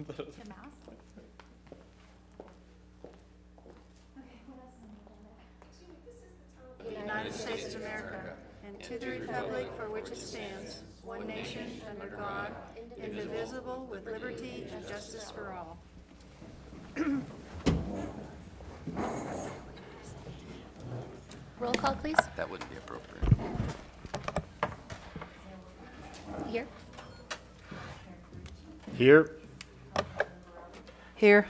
The mouse? United States of America, and to the republic for which it stands, one nation, under God, indivisible, with liberty and justice for all. Roll call, please. That wouldn't be appropriate. Here. Here. Here.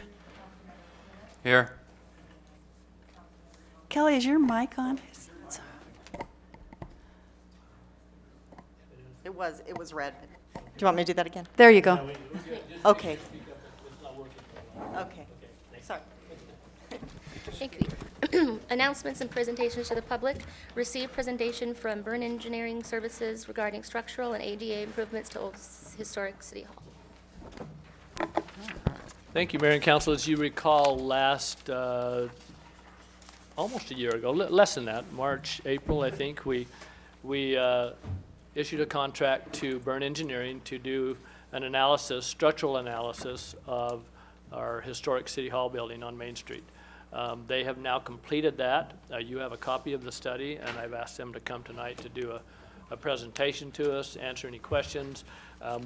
Here. Kelly, is your mic on? It was red. Do you want me to do that again? There you go. Okay. Okay. Sorry. Thank you. Announcements and presentations to the public. Received presentation from Byrne Engineering Services regarding structural and ADA improvements to Old Historic City Hall. Thank you, Mayor and Council. As you recall, last, almost a year ago, less than that, March, April, I think, we issued a contract to Byrne Engineering to do an analysis, structural analysis of our historic City Hall building on Main Street. They have now completed that. You have a copy of the study, and I've asked them to come tonight to do a presentation to us, answer any questions.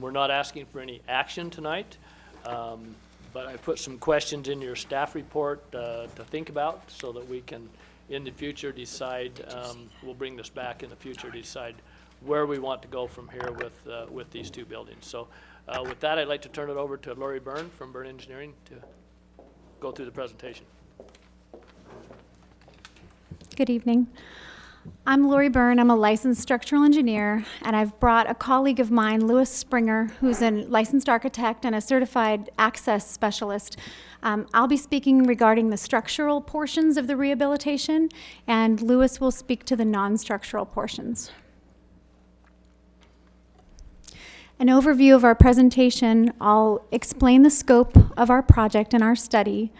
We're not asking for any action tonight, but I put some questions in your staff report to think about so that we can, in the future, decide, we'll bring this back in the future, decide where we want to go from here with these two buildings. So with that, I'd like to turn it over to Lori Byrne from Byrne Engineering to go through the presentation. Good evening. I'm Lori Byrne. I'm a licensed structural engineer, and I've brought a colleague of mine, Louis Springer, who's a licensed architect and a certified access specialist. I'll be speaking regarding the structural portions of the rehabilitation, and Louis will speak to the non-structural portions. An overview of our presentation, I'll explain the scope of our project and our study,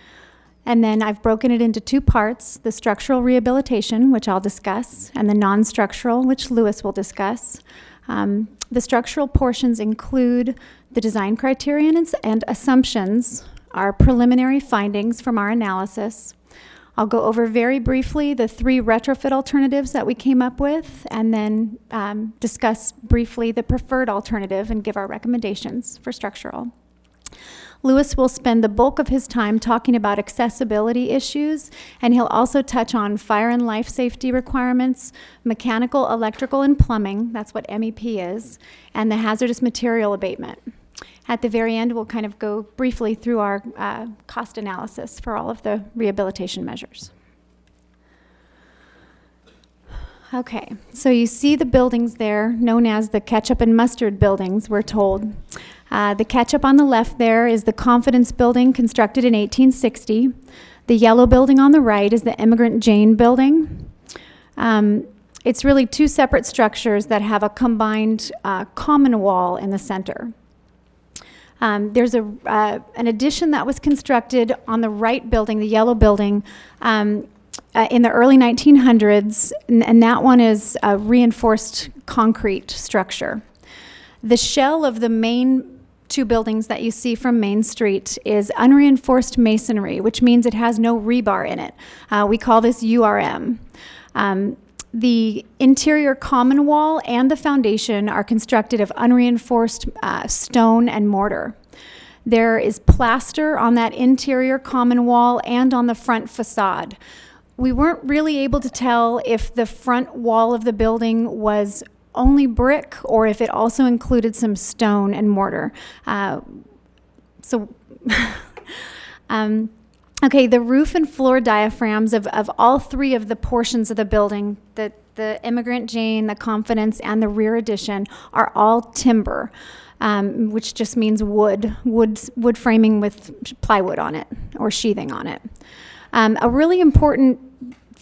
and then I've broken it into two parts, the structural rehabilitation, which I'll discuss, and the non-structural, which Louis will discuss. The structural portions include the design criterion and assumptions, our preliminary findings from our analysis. I'll go over very briefly the three retrofit alternatives that we came up with, and then discuss briefly the preferred alternative and give our recommendations for structural. Louis will spend the bulk of his time talking about accessibility issues, and he'll also touch on fire and life safety requirements, mechanical, electrical, and plumbing, that's what MEP is, and the hazardous material abatement. At the very end, we'll kind of go briefly through our cost analysis for all of the rehabilitation measures. Okay, so you see the buildings there, known as the ketchup and mustard buildings, we're told. The ketchup on the left there is the Confidence Building, constructed in 1860. The yellow building on the right is the Immigrant Jane Building. It's really two separate structures that have a combined common wall in the center. There's an addition that was constructed on the right building, the yellow building, in the early 1900s, and that one is a reinforced concrete structure. The shell of the main two buildings that you see from Main Street is unreinforced masonry, which means it has no rebar in it. We call this URM. The interior common wall and the foundation are constructed of unreinforced stone and mortar. There is plaster on that interior common wall and on the front facade. We weren't really able to tell if the front wall of the building was only brick or if it also included some stone and mortar. Okay, the roof and floor diaphragms of all three of the portions of the building, the Immigrant Jane, the Confidence, and the rear addition, are all timber, which just means wood framing with plywood on it or sheathing on it. A really important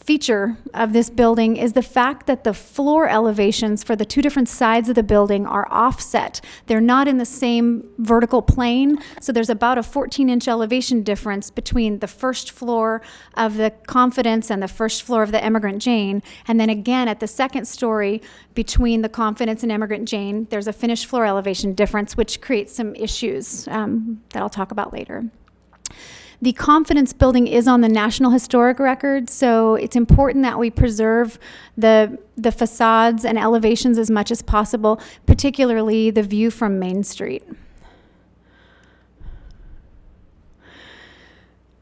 feature of this building is the fact that the floor elevations for the two different sides of the building are offset. They're not in the same vertical plane, so there's about a 14-inch elevation difference between the first floor of the Confidence and the first floor of the Emigrant Jane. And then again, at the second story, between the Confidence and Emigrant Jane, there's a finished floor elevation difference, which creates some issues that I'll talk about later. The Confidence building is on the National Historic Record, so it's important that we preserve the facades and elevations as much as possible, particularly the view from Main Street.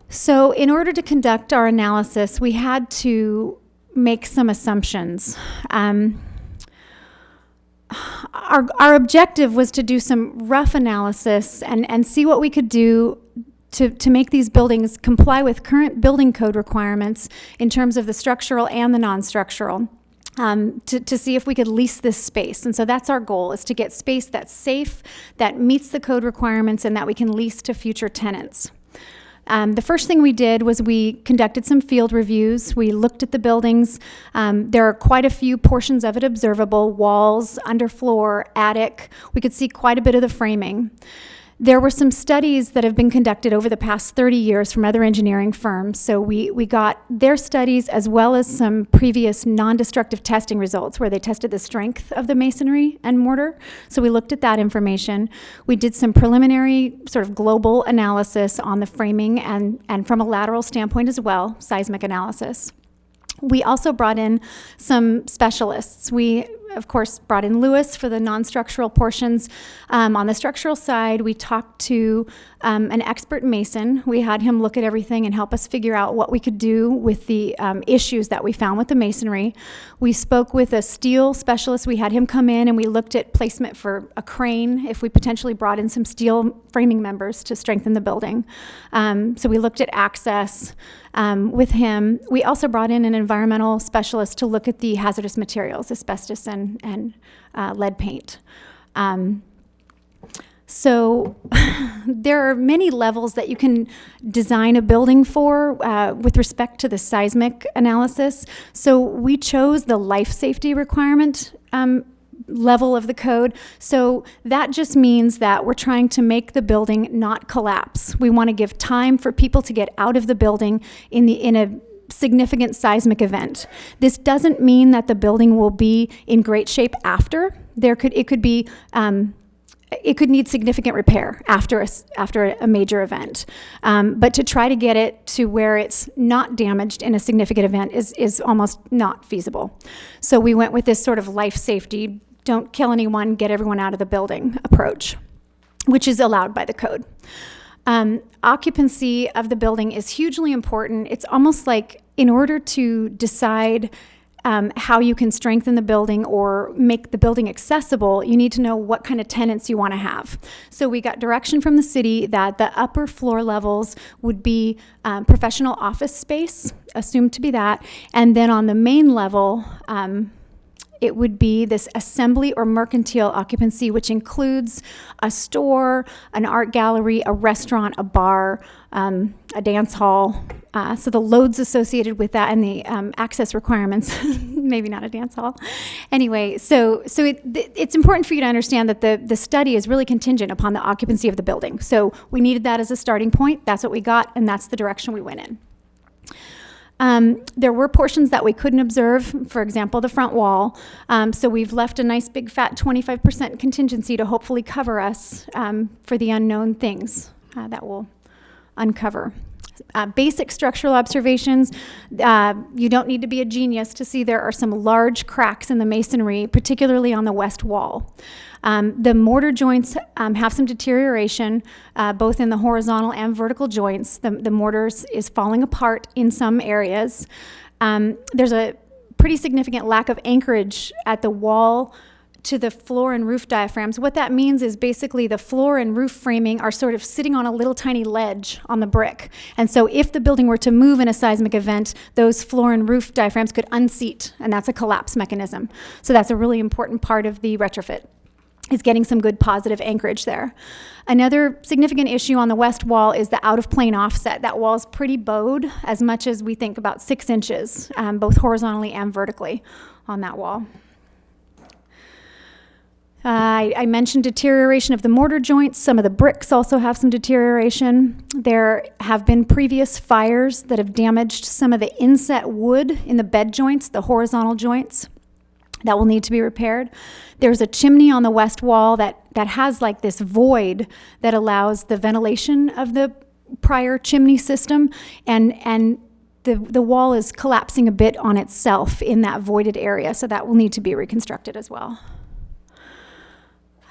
So in order to conduct our analysis, we had to make some assumptions. Our objective was to do some rough analysis and see what we could do to make these buildings comply with current building code requirements in terms of the structural and the non-structural, to see if we could lease this space. And so that's our goal, is to get space that's safe, that meets the code requirements, and that we can lease to future tenants. The first thing we did was we conducted some field reviews. We looked at the buildings. There are quite a few portions of it observable: walls, underfloor, attic. We could see quite a bit of the framing. There were some studies that have been conducted over the past 30 years from other engineering firms. So we got their studies as well as some previous non-destructive testing results where they tested the strength of the masonry and mortar. So we looked at that information. We did some preliminary sort of global analysis on the framing and from a lateral standpoint as well, seismic analysis. We also brought in some specialists. We, of course, brought in Lewis for the non-structural portions. On the structural side, we talked to an expert mason. We had him look at everything and help us figure out what we could do with the issues that we found with the masonry. We spoke with a steel specialist. We had him come in and we looked at placement for a crane if we potentially brought in some steel framing members to strengthen the building. So we looked at access with him. We also brought in an environmental specialist to look at the hazardous materials, asbestos and lead paint. So there are many levels that you can design a building for with respect to the seismic analysis. So we chose the life safety requirement level of the code. So that just means that we're trying to make the building not collapse. We want to give time for people to get out of the building in a significant seismic event. This doesn't mean that the building will be in great shape after. It could need significant repair after a major event. But to try to get it to where it's not damaged in a significant event is almost not feasible. So we went with this sort of life safety, don't kill anyone, get everyone out of the building approach, which is allowed by the code. Occupancy of the building is hugely important. It's almost like in order to decide how you can strengthen the building or make the building accessible, you need to know what kind of tenants you want to have. So we got direction from the city that the upper floor levels would be professional office space, assumed to be that, and then on the main level, it would be this assembly or mercantile occupancy, which includes a store, an art gallery, a restaurant, a bar, a dance hall. So the loads associated with that and the access requirements, maybe not a dance hall. Anyway, so it's important for you to understand that the study is really contingent upon the occupancy of the building. So we needed that as a starting point. That's what we got, and that's the direction we went in. There were portions that we couldn't observe, for example, the front wall. So we've left a nice big fat 25% contingency to hopefully cover us for the unknown things that we'll uncover. Basic structural observations, you don't need to be a genius to see there are some large cracks in the masonry, particularly on the west wall. The mortar joints have some deterioration, both in the horizontal and vertical joints. The mortar is falling apart in some areas. There's a pretty significant lack of anchorage at the wall to the floor and roof diaphragms. What that means is basically the floor and roof framing are sort of sitting on a little tiny ledge on the brick. And so if the building were to move in a seismic event, those floor and roof diaphragms could unseat, and that's a collapse mechanism. So that's a really important part of the retrofit. is getting some good positive anchorage there. Another significant issue on the west wall is the out-of-plane offset. That wall is pretty bowed, as much as we think about 6 inches, both horizontally and vertically on that wall. I mentioned deterioration of the mortar joints. Some of the bricks also have some deterioration. There have been previous fires that have damaged some of the inset wood in the bed joints, the horizontal joints, that will need to be repaired. There's a chimney on the west wall that has like this void that allows the ventilation of the prior chimney system, and the wall is collapsing a bit on itself in that voided area, so that will need to be reconstructed as well.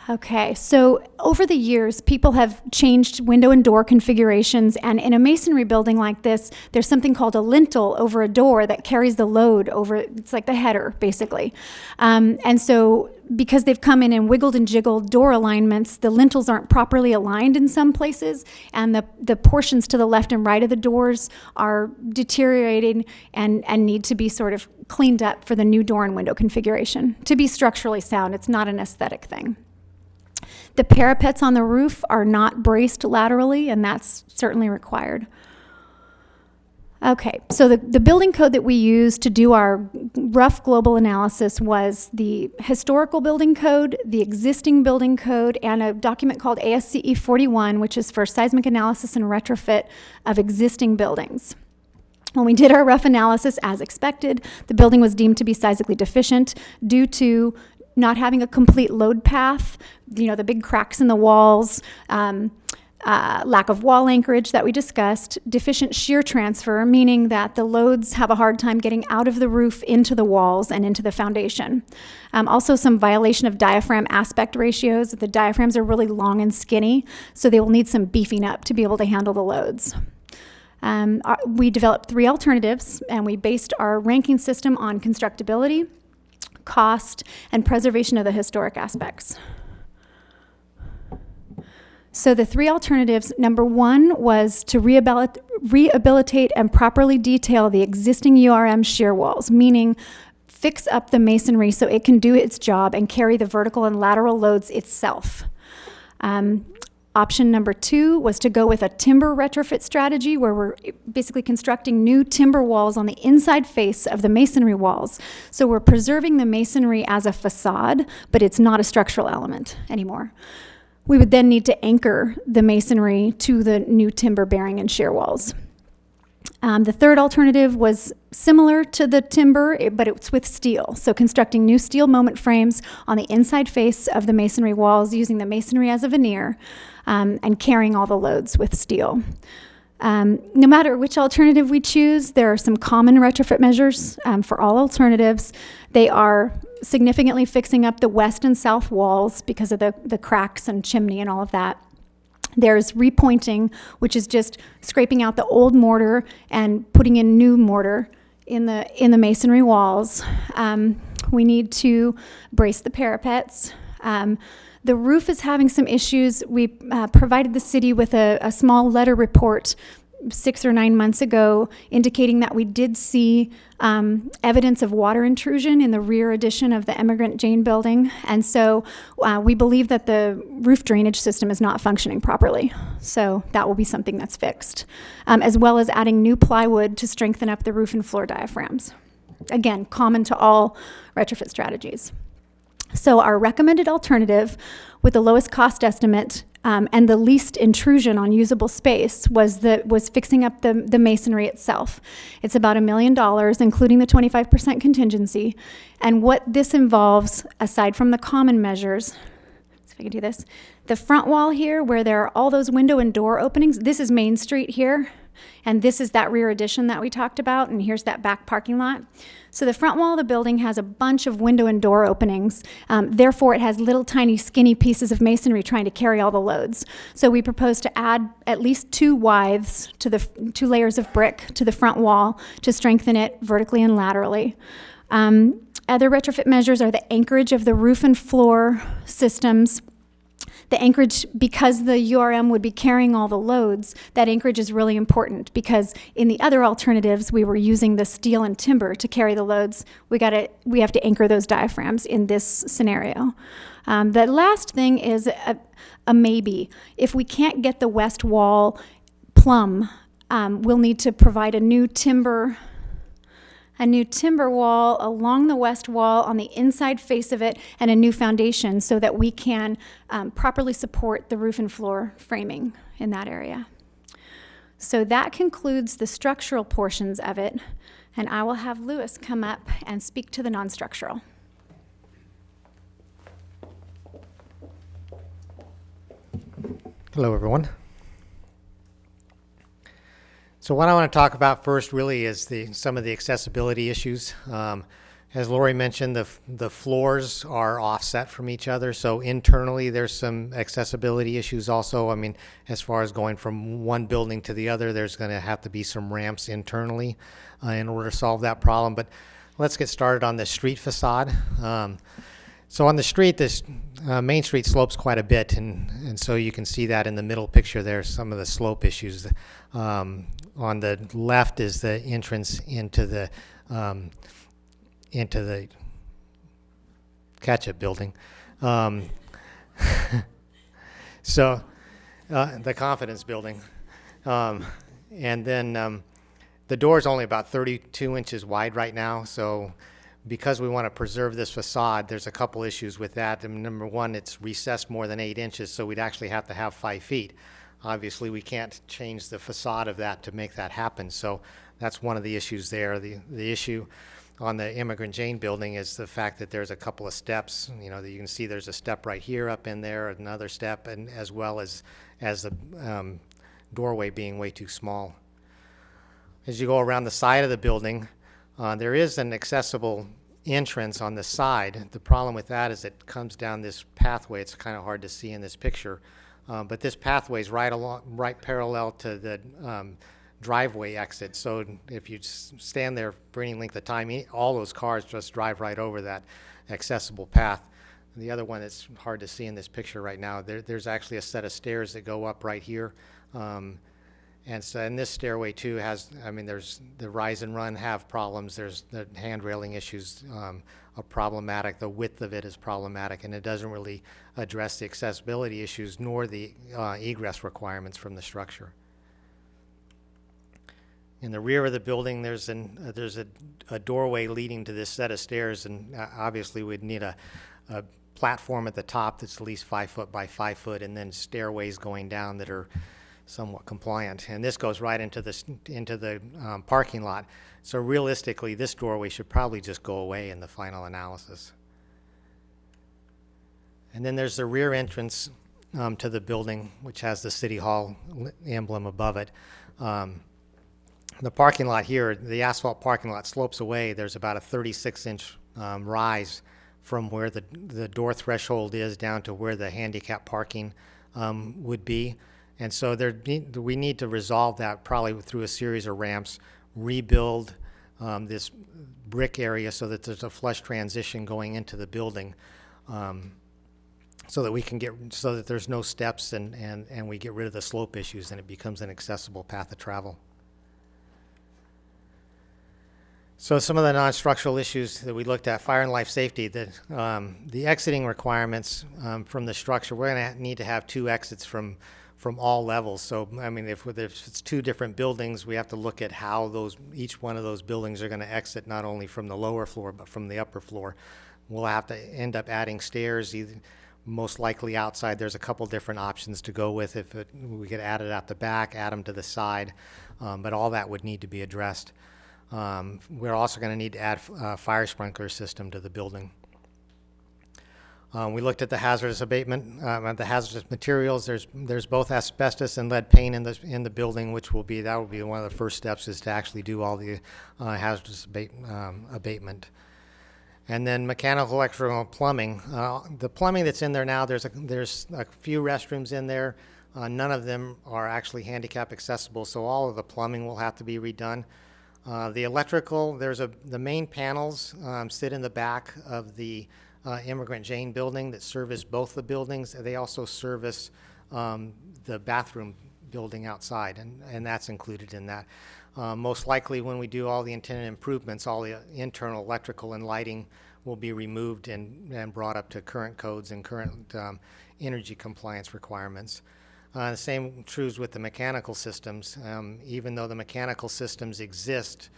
Okay, so over the years, people have changed window and door configurations, and in a masonry building like this, there's something called a lintel over a door that carries the load over, it's like the header, basically. And so because they've come in and wiggled and jiggled door alignments, the lintels aren't properly aligned in some places, and the portions to the left and right of the doors are deteriorating and need to be sort of cleaned up for the new door and window configuration to be structurally sound. It's not an aesthetic thing. The parapets on the roof are not braced laterally, and that's certainly required. Okay, so the building code that we used to do our rough global analysis was the historical building code, the existing building code, and a document called ASCE 41, which is for seismic analysis and retrofit of existing buildings. When we did our rough analysis, as expected, the building was deemed to be seismically deficient due to not having a complete load path, the big cracks in the walls, lack of wall anchorage that we discussed, deficient shear transfer, meaning that the loads have a hard time getting out of the roof into the walls and into the foundation. Also some violation of diaphragm aspect ratios. The diaphragms are really long and skinny, so they will need some beefing up to be able to handle the loads. We developed 3 alternatives, and we based our ranking system on constructability, cost, and preservation of the historic aspects. So the 3 alternatives, number 1 was to rehabilitate and properly detail the existing URM shear walls, meaning fix up the masonry so it can do its job and carry the vertical and lateral loads itself. Option number 2 was to go with a timber retrofit strategy where we're basically constructing new timber walls on the inside face of the masonry walls. So we're preserving the masonry as a facade, but it's not a structural element anymore. We would then need to anchor the masonry to the new timber bearing and shear walls. The third alternative was similar to the timber, but it's with steel. So constructing new steel moment frames on the inside face of the masonry walls, using the masonry as a veneer, and carrying all the loads with steel. No matter which alternative we choose, there are some common retrofit measures for all alternatives. They are significantly fixing up the west and south walls because of the cracks and chimney and all of that. There's repointing, which is just scraping out the old mortar and putting in new mortar in the masonry walls. We need to brace the parapets. The roof is having some issues. We provided the city with a small letter report 6 or 9 months ago indicating that we did see evidence of water intrusion in the rear addition of the Emigrant Jane building. And so we believe that the roof drainage system is not functioning properly. So that will be something that's fixed, as well as adding new plywood to strengthen up the roof and floor diaphragms. Again, common to all retrofit strategies. So our recommended alternative with the lowest cost estimate and the least intrusion on usable space was fixing up the masonry itself. It's about $1 million, including the 25% contingency. And what this involves, aside from the common measures, let's see if I can do this, the front wall here where there are all those window and door openings, this is Main Street here, and this is that rear addition that we talked about, and here's that back parking lot. So the front wall of the building has a bunch of window and door openings. Therefore, it has little tiny skinny pieces of masonry trying to carry all the loads. So we propose to add at least 2 withes to the 2 layers of brick to the front wall to strengthen it vertically and laterally. Other retrofit measures are the anchorage of the roof and floor systems, the anchorage, because the URM would be carrying all the loads, that anchorage is really important, because in the other alternatives, we were using the steel and timber to carry the loads. We have to anchor those diaphragms in this scenario. The last thing is a maybe. If we can't get the west wall plumb, we'll need to provide a new timber wall along the west wall on the inside face of it, and a new foundation so that we can properly support the roof and floor framing in that area. So that concludes the structural portions of it, and I will have Lewis come up and speak to the non-structural. Hello, everyone. So what I want to talk about first really is some of the accessibility issues. As Lori mentioned, the floors are offset from each other, so internally there's some accessibility issues also. I mean, as far as going from one building to the other, there's going to have to be some ramps internally in order to solve that problem. But let's get started on the street facade. So on the street, this Main Street slopes quite a bit, and so you can see that in the middle picture there, some of the slope issues. On the left is the entrance into the ketchup building. So the Confidence building. And then the door is only about 32 inches wide right now, so because we want to preserve this facade, there's a couple issues with that. And number one, it's recessed more than 8 inches, so we'd actually have to have 5 feet. Obviously, we can't change the facade of that to make that happen, so that's one of the issues there. The issue on the Immigrant Jane building is the fact that there's a couple of steps. You know, that you can see there's a step right here up in there, another step, and as well as the doorway being way too small. As you go around the side of the building, there is an accessible entrance on the side. The problem with that is it comes down this pathway. It's kind of hard to see in this picture, but this pathway is right parallel to the driveway exit. So if you stand there for any length of time, all those cars just drive right over that accessible path. And the other one that's hard to see in this picture right now, there's actually a set of stairs that go up right here. And so, and this stairway too has, I mean, there's the rise and run have problems. There's the hand railing issues are problematic. The width of it is problematic, and it doesn't really address the accessibility issues nor the egress requirements from the structure. In the rear of the building, there's a doorway leading to this set of stairs, and obviously we'd need a platform at the top that's at least 5 foot by 5 foot, and then stairways going down that are somewhat compliant. And this goes right into the parking lot. So realistically, this doorway should probably just go away in the final analysis. And then there's the rear entrance to the building, which has the City Hall emblem above it. The parking lot here, the asphalt parking lot slopes away. There's about a 36-inch rise from where the door threshold is down to where the handicap parking would be. And so we need to resolve that probably through a series of ramps, rebuild this brick area so that there's a flush transition going into the building, so that there's no steps and we get rid of the slope issues and it becomes an accessible path of travel. So some of the non-structural issues that we looked at, fire and life safety, the exiting requirements from the structure, we're going to need to have 2 exits from all levels. So, I mean, if it's 2 different buildings, we have to look at how each one of those buildings are going to exit, not only from the lower floor, but from the upper floor. We'll have to end up adding stairs, most likely outside. There's a couple different options to go with. We could add it at the back, add them to the side, but all that would need to be addressed. We're also going to need to add a fire sprinkler system to the building. We looked at the hazardous abatement, the hazardous materials. There's both asbestos and lead paint in the building, that will be one of the first steps, is to actually do all the hazardous abatement. And then mechanical, electrical, and plumbing. The plumbing that's in there now, there's a few restrooms in there. None of them are actually handicap accessible, so all of the plumbing will have to be redone. The electrical, the main panels sit in the back of the Immigrant Jane building that service both the buildings. They also service the bathroom building outside, and that's included in that. Most likely when we do all the intended improvements, all the internal electrical and lighting will be removed and brought up to current codes and current energy compliance requirements. The same trues with the mechanical systems. Even though the mechanical systems exist,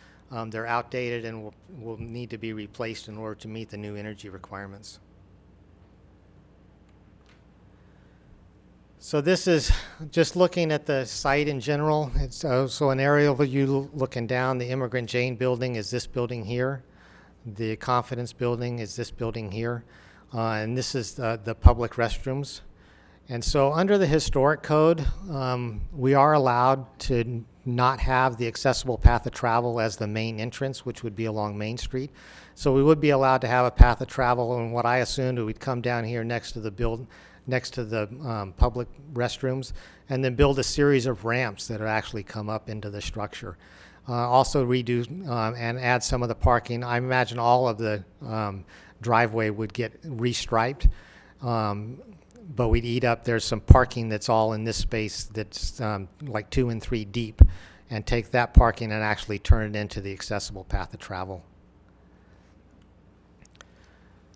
they're outdated and will need to be replaced in order to meet the new energy requirements. So this is just looking at the site in general. It's so an aerial view looking down. The Immigrant Jane building is this building here. The Confidence building is this building here. And this is the public restrooms. And so under the historic code, we are allowed to not have the accessible path of travel as the main entrance, which would be along Main Street. So we would be allowed to have a path of travel, and what I assumed we'd come down here next to the public restrooms, and then build a series of ramps that would actually come up into the structure. Also redo and add some of the parking. I imagine all of the driveway would get restriped. But we'd eat up, there's some parking that's all in this space that's like 2 and 3 deep, and take that parking and actually turn it into the accessible path of travel.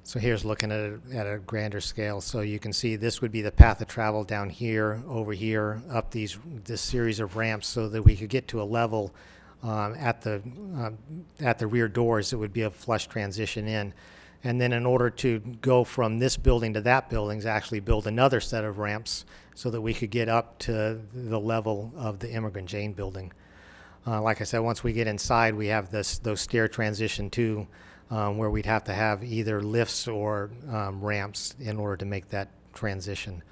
So here's looking at a grander scale. So you can see this would be the path of travel down here, over here, up this series of ramps so that we could get to a level at the rear doors. It would be a flush transition in. And then in order to go from this building to that building, is actually build another set of ramps so that we could get up to the level of the Immigrant Jane building. Like I said, once we get inside, we have those stair transition too, where we'd have to have either lifts or ramps in order to make that transition.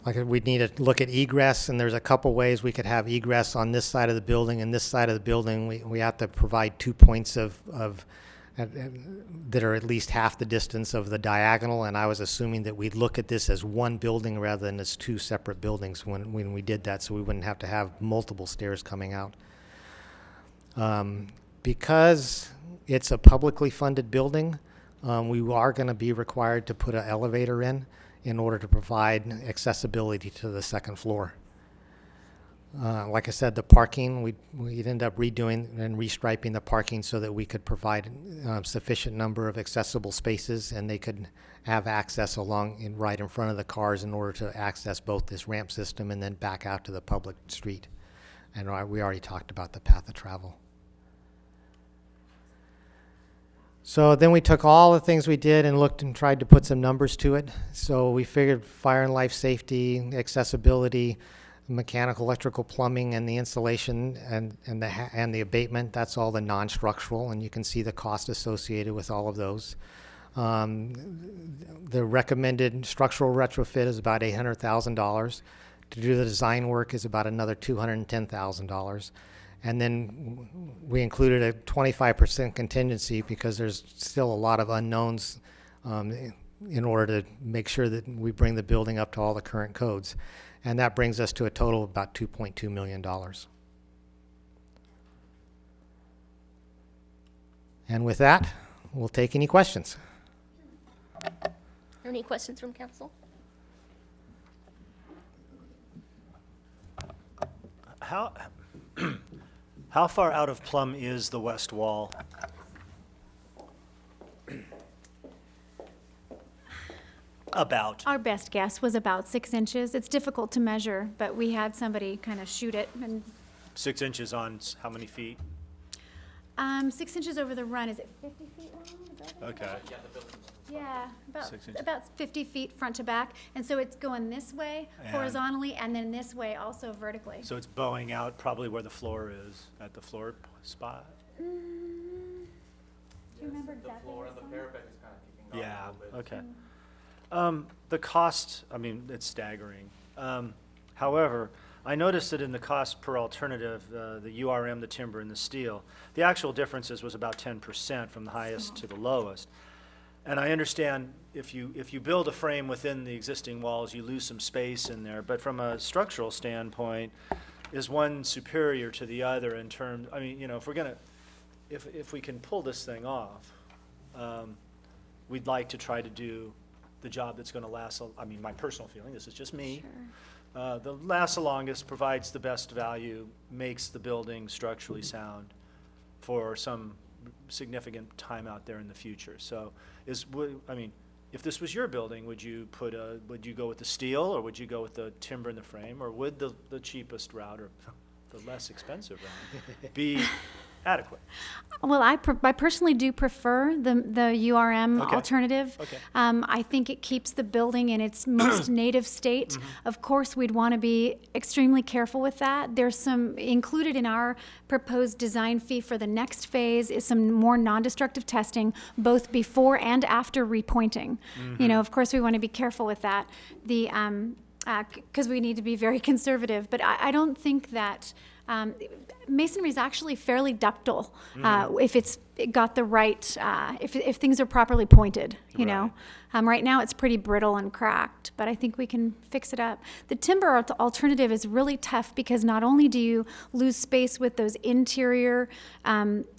Like we'd need to look at egress, and there's a couple ways we could have egress on this side of the building. And this side of the building, we have to provide 2 points that are at least half the distance of the diagonal. And I was assuming that we'd look at this as one building rather than as 2 separate buildings when we did that, so we wouldn't have to have multiple stairs coming out. Because it's a publicly funded building, we are going to be required to put an elevator in order to provide accessibility to the second floor. Like I said, the parking, we'd end up redoing and restriping the parking so that we could provide sufficient number of accessible spaces, and they could have access right in front of the cars in order to access both this ramp system and then back out to the public street. And we already talked about the path of travel. So then we took all the things we did and looked and tried to put some numbers to it. So we figured fire and life safety, accessibility, mechanical, electrical, plumbing, and the installation and the abatement. That's all the non-structural, and you can see the cost associated with all of those. The recommended structural retrofit is about $800,000. To do the design work is about another $210,000. And then we included a 25% contingency because there's still a lot of unknowns in order to make sure that we bring the building up to all the current codes. And that brings us to a total of about $2.2 million. And with that, we'll take any questions. Any questions from council? How far out of plumb is the west wall? About. Our best guess was about 6 inches. It's difficult to measure, but we had somebody kind of shoot it. And 6 inches on how many feet? 6 inches over the run. Is it 50 feet long? Is that what it Okay. is? Yeah, 6 inches. about 50 feet front to back. And so it's going this way And- horizontally and then this way also vertically. So it's bowing out probably where the floor is, at the floor spot? Do you remember exactly? Yeah, okay. The cost, I mean, it's staggering. However, I noticed that in the cost per alternative, the URM, the timber, and the steel, the actual differences was about 10% from the highest to the lowest. And I understand if you build a frame within the existing walls, you lose some space in there. But from a structural standpoint, is one superior to the other in terms, I mean, you know, if we're gonna, if we can pull this thing off, we'd like to try to do the job that's going to last, I mean, my personal feeling, this is just me. The lasts the longest, provides the best value, makes the building structurally sound for some significant time out there in the future. So I mean, if this was your building, would you go with the steel, or would you go with the timber in the frame, or would the cheapest route, or the less expensive route be adequate? Well, I personally do prefer the URM Okay. alternative. Okay. I think it keeps the building in its most native state. Mm-hmm. Of course, we'd want to be extremely careful with that. There's some included in our proposed design fee for the next phase is some more non-destructive testing, both before and after repointing. You know, of course, we want to be careful with that. Because we need to be very conservative. But I don't think that masonry is actually fairly ductile if it's got the right, if things are properly pointed, you know. Right now it's pretty brittle and cracked, but I think we can fix it up. The timber alternative is really tough because not only do you lose space with those interior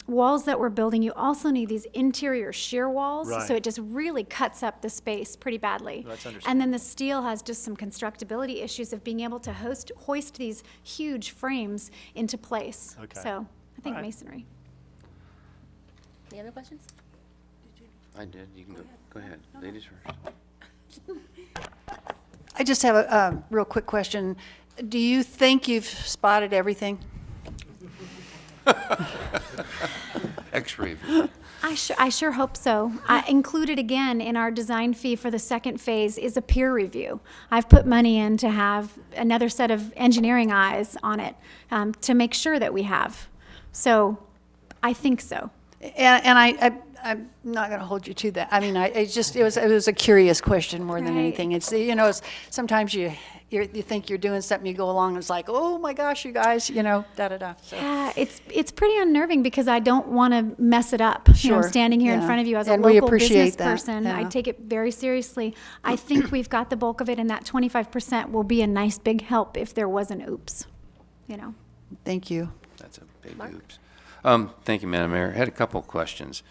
walls that we're building, you also need these interior shear walls. Right. So it just really cuts up the space pretty badly. That's And then the steel has just some constructability issues of being able to hoist these huge frames into place. Okay. So I think All right. masonry. Any other questions? I did. You can go ahead. Ladies first. I just have a real quick question. Do you think you've spotted everything? X-ray view. I sure hope so. Included again in our design fee for the second phase is a peer review. I've put money in to have another set of engineering eyes on it to make sure that we have. So I think so. And I'm not going to hold you to that. I mean, it was a curious question more than Right. anything. It's, you know, sometimes you think you're doing something, you go along and it's like, oh my gosh, you guys, you know, da-da-da. So, Yeah, it's pretty unnerving because I don't want to mess it up. You know, I'm Sure, standing here in yeah. front of you as a And we local appreciate business that, person. I yeah. take it very seriously. I think we've got the bulk of it, and that 25% will be a nice big help if there was an oops, you know. thank you. That's a big oops. Thank you, Madam Mayor. I had a couple of questions.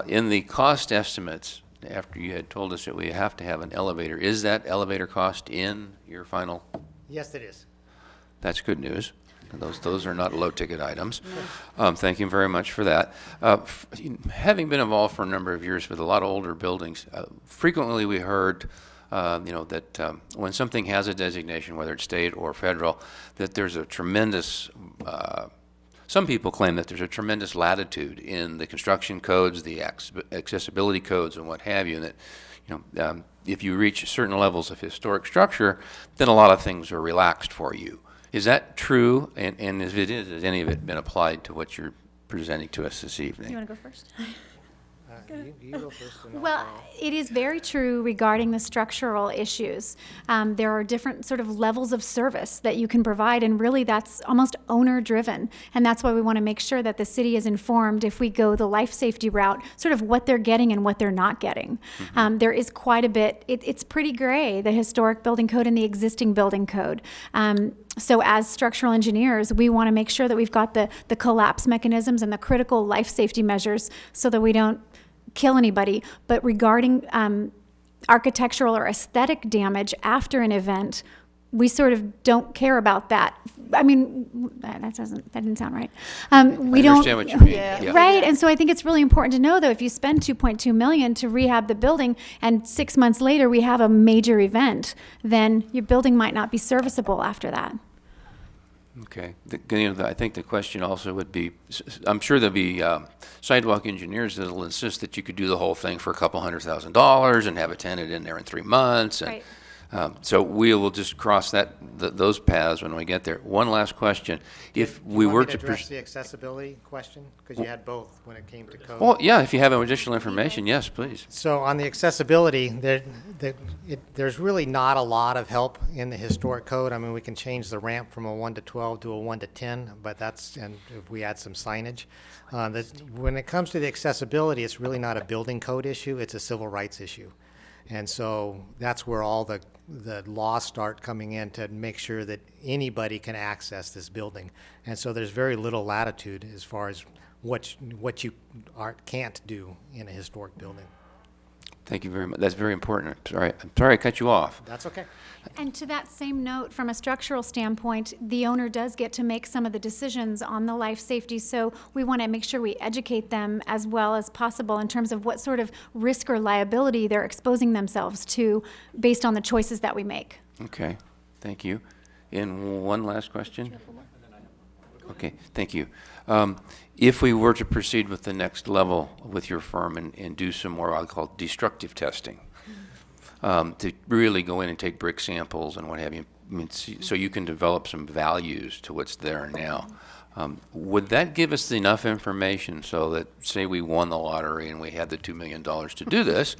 In the cost estimates, after you had told us that we have to have an elevator, is that elevator cost in your final? Yes, it is. That's good news. Those are not low-ticket items. Thank you very much for that. Having been involved for a number of years with a lot of older buildings, frequently we heard, that when something has a designation, whether it's state or federal, that there's a tremendous some people claim that there's a tremendous latitude in the construction codes, the accessibility codes, and what have you, and that if you reach certain levels of historic structure, then a lot of things are relaxed for you. Is that true? And if it is, has any of it been applied to what you're presenting to us this evening? You want to go first? You go first. and I'll Well, follow. it is very true regarding the structural issues. There are different sort of levels of service that you can provide, and really that's almost owner-driven. And that's why we want to make sure that the city is informed if we go the life safety route, sort of what they're getting and what they're not getting. There is quite a bit, it's pretty gray, the historic building code and the existing building code. So as structural engineers, we want to make sure that we've got the collapse mechanisms and the critical life safety measures so that we don't kill anybody. But regarding architectural or aesthetic damage after an event, we sort of don't care about that. I mean, that didn't sound right. We don't. understand what you mean. Yeah. Right, and so I think it's really important to know, though, if you spend $2.2 million to rehab the building, and 6 months later we have a major event, then your building might not be serviceable after that. Okay. I think the question also would be, I'm sure there'll be sidewalk engineers that'll insist that you could do the whole thing for a couple $100,000 and have a tenant in there in 3 months. And, Right. so we will just cross those paths when we get there. One last question. If we Want were me to address the accessibility question, because you had both when it came to code. well, yeah, if you have additional information, yes, please. So on the accessibility, there's really not a lot of help in the historic code. I mean, we can change the ramp from a 1 to 12 to a 1 to 10, but and if we add some signage. When it comes to the accessibility, it's really not a building code issue, it's a civil rights issue. And so that's where all the laws start coming in to make sure that anybody can access this building. And so there's very little latitude as far as what you can't do in a historic building. Thank you very much. That's very important. I'm sorry I cut you off. That's okay. And to that same note, from a structural standpoint, the owner does get to make some of the decisions on the life safety, so we want to make sure we educate them as well as possible in terms of what sort of risk or liability they're exposing themselves to based on the choices that we make. Okay, thank you. And one last question? Okay, thank you. If we were to proceed with the next level with your firm and do some more, I'll call it destructive testing, to really go in and take brick samples and what have you, I mean, so you can develop some values to what's there now. Would that give us enough information so that, say we won the lottery and we had the $2 million to do this,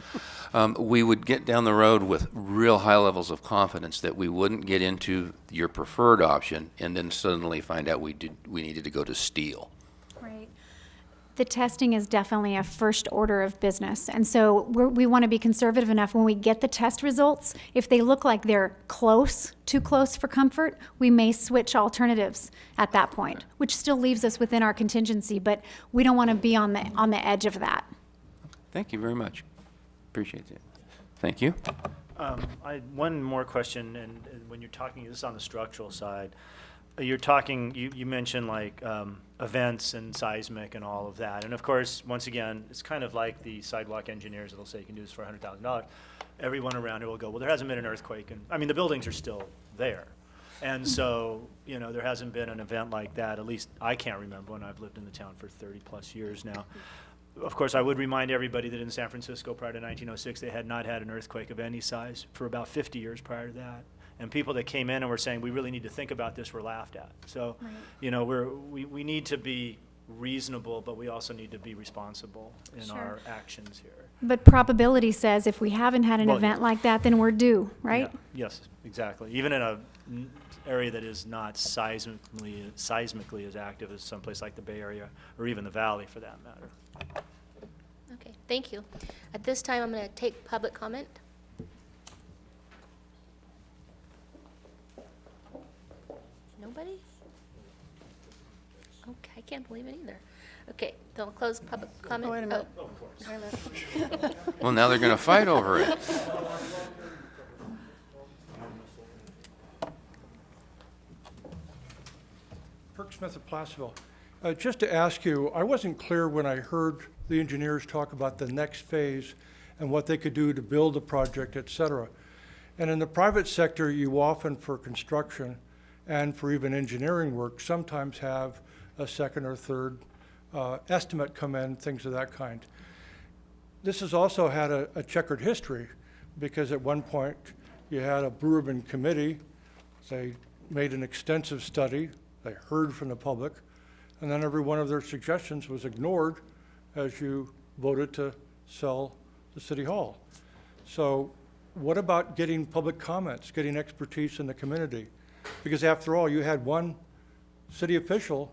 we would get down the road with real high levels of confidence that we wouldn't get into your preferred option and then suddenly find out we needed to go to steel? Right. The testing is definitely a first order of business. And so we want to be conservative enough when we get the test results. If they look like they're close, too close for comfort, we may switch alternatives at that point, which still leaves us within our contingency, but we don't want to be on the edge of that. Thank you very much. Appreciate it. Thank you. One more question, and when you're talking, this is on the structural side, you're talking, you mentioned like events and seismic and all of that. And of course, once again, it's kind of like the sidewalk engineers that'll say you can do this for $100,000. Everyone around it will go, well, there hasn't been an earthquake. And I mean, the buildings are still there. And so, you know, there hasn't been an event like that. At least I can't remember when I've lived in the town for 30 plus years now. Of course, I would remind everybody that in San Francisco prior to 1906, they had not had an earthquake of any size for about 50 years prior to that. And people that came in and were saying, we really need to think about this, were laughed at. So, Right. you know, we need to be reasonable, but we also need to be responsible in Sure. our actions here. But probability says if we haven't had an Well, event like that, then we're due, right? Yeah, yes, exactly. Even in a area that is not seismically as active as someplace like the Bay Area, or even the Valley for that matter. Okay, thank you. At this time, I'm going to take public comment. Nobody? Okay, I can't believe it either. Okay, then we'll close public comment. wait a minute. Oh, Well, now they're going to fight over it. Kirk Smith of Placerville. Just to ask you, I wasn't clear when I heard the engineers talk about the next phase and what they could do to build the project, et cetera. And in the private sector, you often, for construction and for even engineering work, sometimes have a second or third estimate come in, things of that kind. This has also had a checkered history, because at one point you had a Blue Ribbon Committee. They made an extensive study. They heard from the public, and then every one of their suggestions was ignored as you voted to sell the City Hall. So what about getting public comments, getting expertise in the community? Because after all, you had one city official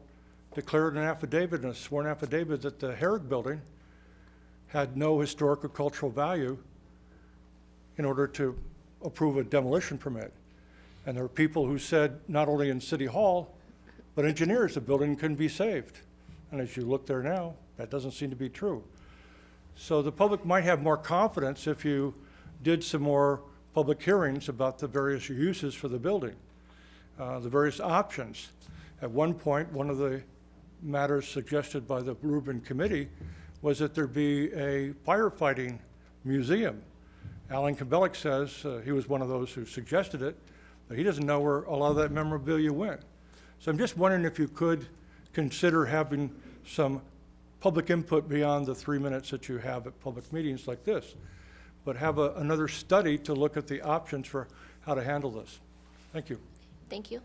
declared an affidavit, a sworn affidavit, that the Herrick Building had no historic or cultural value in order to approve a demolition permit. And there were people who said, not only in City Hall, but engineers, the building couldn't be saved. And as you look there now, that doesn't seem to be true. So the public might have more confidence if you did some more public hearings about the various uses for the building, the various options. At one point, one of the matters suggested by the Blue Ribbon Committee was that there be a firefighting museum. Alan Kabelek says he was one of those who suggested it, but he doesn't know where a lot of that memorabilia went. So I'm just wondering if you could consider having some public input beyond the 3 minutes that you have at public meetings like this, but have another study to look at the options for how to handle this. Thank you. thank you.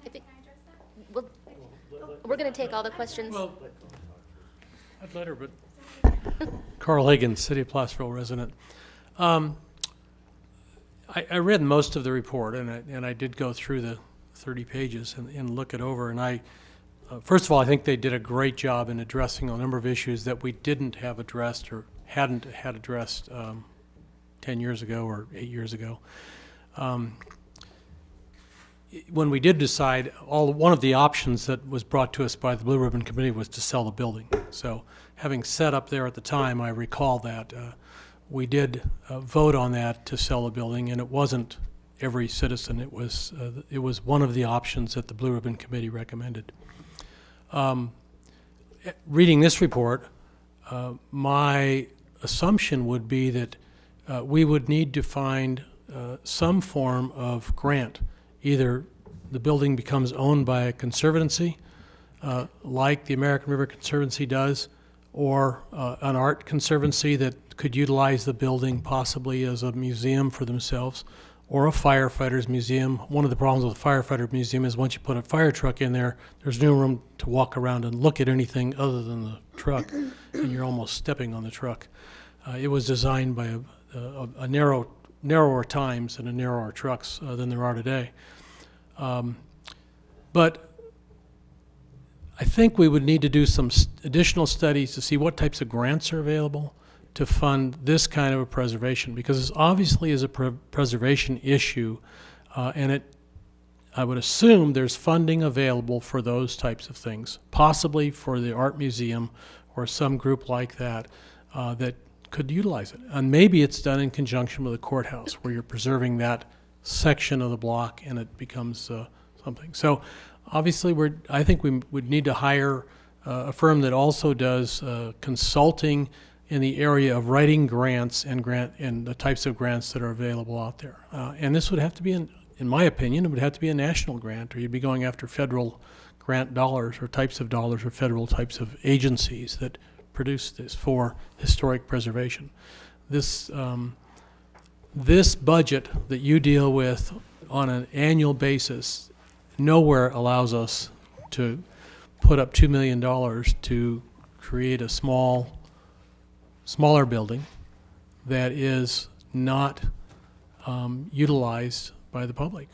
I think, well, we're going to take all the questions. Well, I'd let her, but Carl Higgins, City of Placerville resident. I read most of the report, and I did go through the 30 pages and look it over. And first of all, I think they did a great job in addressing a number of issues that we didn't have addressed or hadn't had addressed 10 years ago or 8 years ago. when we did decide, one of the options that was brought to us by the Blue Ribbon Committee was to sell the building. So having sat up there at the time, I recall that we did vote on that to sell the building, and it wasn't every citizen. It was one of the options that the Blue Ribbon Committee recommended. Reading this report, my assumption would be that we would need to find some form of grant. Either the building becomes owned by a conservancy, like the American River Conservancy does, or an art conservancy that could utilize the building possibly as a museum for themselves, or a firefighter's museum. One of the problems with a firefighter museum is once you put a fire truck in there, there's no room to walk around and look at anything other than the truck, and you're almost stepping on the truck. It was designed by a narrower times and narrower trucks than there are today. But I think we would need to do some additional studies to see what types of grants are available to fund this kind of a preservation, because it obviously is a preservation issue, and I would assume there's funding available for those types of things, possibly for the art museum or some group like that that could utilize it. And maybe it's done in conjunction with the courthouse, where you're preserving that section of the block and it becomes something. So obviously I think we would need to hire a firm that also does consulting in the area of writing grants and the types of grants that are available out there. And this would have to be, in my opinion, it would have to be a national grant, or you'd be going after federal grant dollars or types of dollars or federal types of agencies that produce this for historic preservation. This budget that you deal with on an annual basis nowhere allows us to put up $2 million to create a smaller building that is not utilized by the public.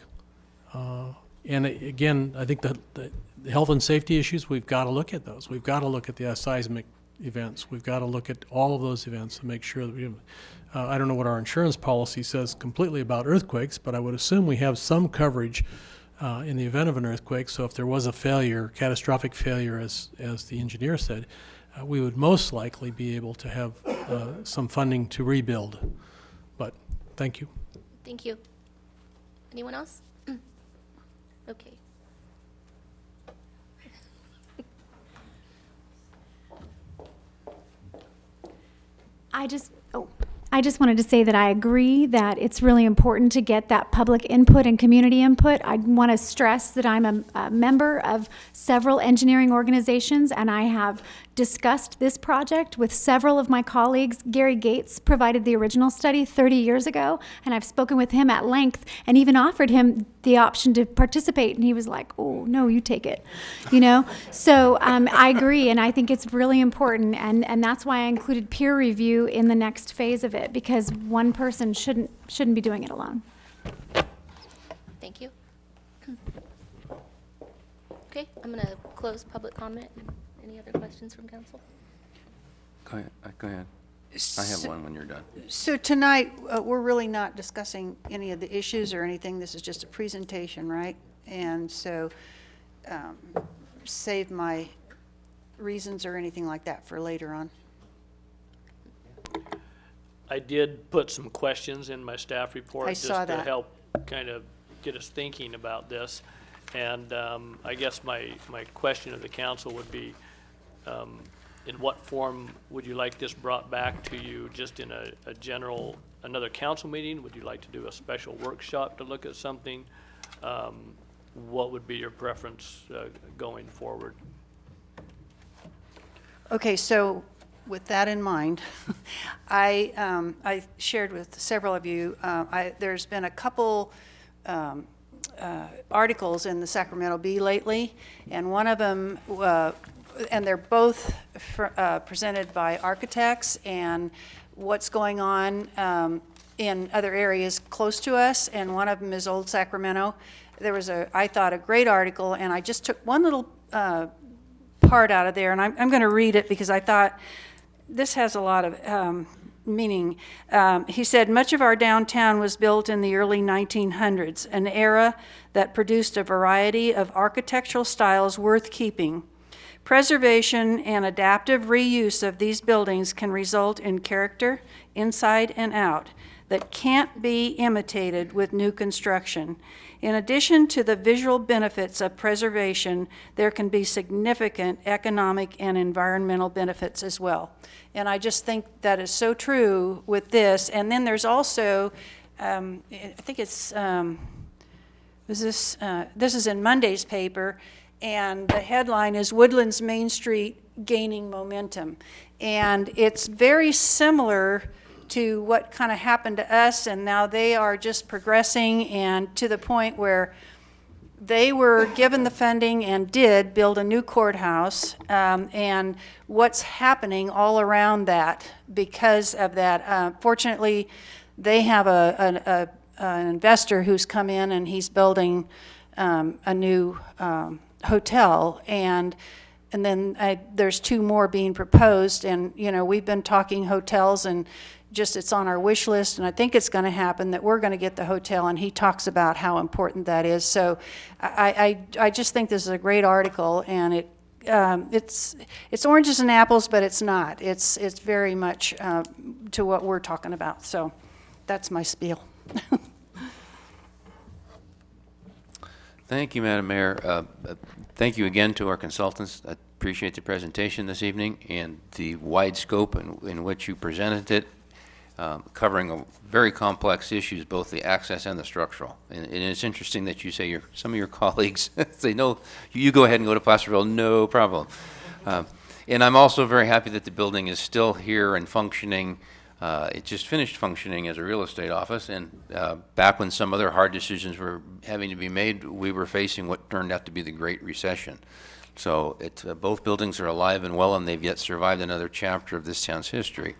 And again, I think that the health and safety issues, we've got to look at those. We've got to look at the seismic events. We've got to look at all of those events and make sure that we I don't know what our insurance policy says completely about earthquakes, but I would assume we have some coverage in the event of an earthquake. So if there was a failure, catastrophic failure, as the engineer said, we would most likely be able to have some funding to rebuild. But thank you. Thank you. Anyone else? Okay. I just wanted to say that I agree that it's really important to get that public input and community input. I want to stress that I'm a member of several engineering organizations, and I have discussed this project with several of my colleagues. Gary Gates provided the original study 30 years ago, and I've spoken with him at length and even offered him the option to participate, and he was like, oh, no, you take it, you know? So I agree, and I think it's really important, and that's why I included peer review in the next phase of it, because one person shouldn't be doing it alone. Thank you. Okay, I'm going to close public comment. Any other questions from council? Go ahead. I have one when you're done. So tonight, we're really not discussing any of the issues or anything. This is just a presentation, right? And so save my reasons or anything like that for later on. I did put some questions in my staff report I just saw to that. help kind of get us thinking about this. And I guess my question of the council would be, in what form would you like this brought back to you? Just in a general, another council meeting? Would you like to do a special workshop to look at something? What would be your preference going forward? Okay, so with that in mind, I shared with several of you, there's been a couple articles in the Sacramento Bee lately, and one of them, and they're both presented by architects and what's going on in other areas close to us, and one of them is Old Sacramento. There was I thought, a great article, and I just took one little part out of there, and I'm going to read it because I thought this has a lot of meaning, he said, much of our downtown was built in the early 1900s, an era that produced a variety of architectural styles worth keeping. Preservation and adaptive reuse of these buildings can result in character, inside and out, that can't be imitated with new construction. In addition to the visual benefits of preservation, there can be significant economic and environmental benefits as well. And I just think that is so true with this. And then there's also, I think it's, this is in Monday's paper, and the headline is Woodlands Main Street Gaining Momentum. And it's very similar to what kind of happened to us, and now they are just progressing, and to the point where they were given the funding and did build a new courthouse, and what's happening all around that because of that. Fortunately, they have an investor who's come in and he's building a new hotel, and then there's 2 more being proposed, and we've been talking hotels, and just it's on our wish list, and I think it's going to happen that we're going to get the hotel, and he talks about how important that is. So I just think this is a great article, and it's oranges and apples, but it's not. It's very much to what we're talking about. So that's my spiel. Thank you, Madam Mayor. Thank you again to our consultants. I appreciate the presentation this evening and the wide scope in which you presented it, covering very complex issues, both the access and the structural. And it's interesting that you say some of your colleagues say, no, you go ahead and go to Placerville, no problem. And I'm also very happy that the building is still here and functioning. It just finished functioning as a real estate office, and back when some other hard decisions were having to be made, we were facing what turned out to be the Great Recession. So both buildings are alive and well, and they've yet survived another chapter of this town's history.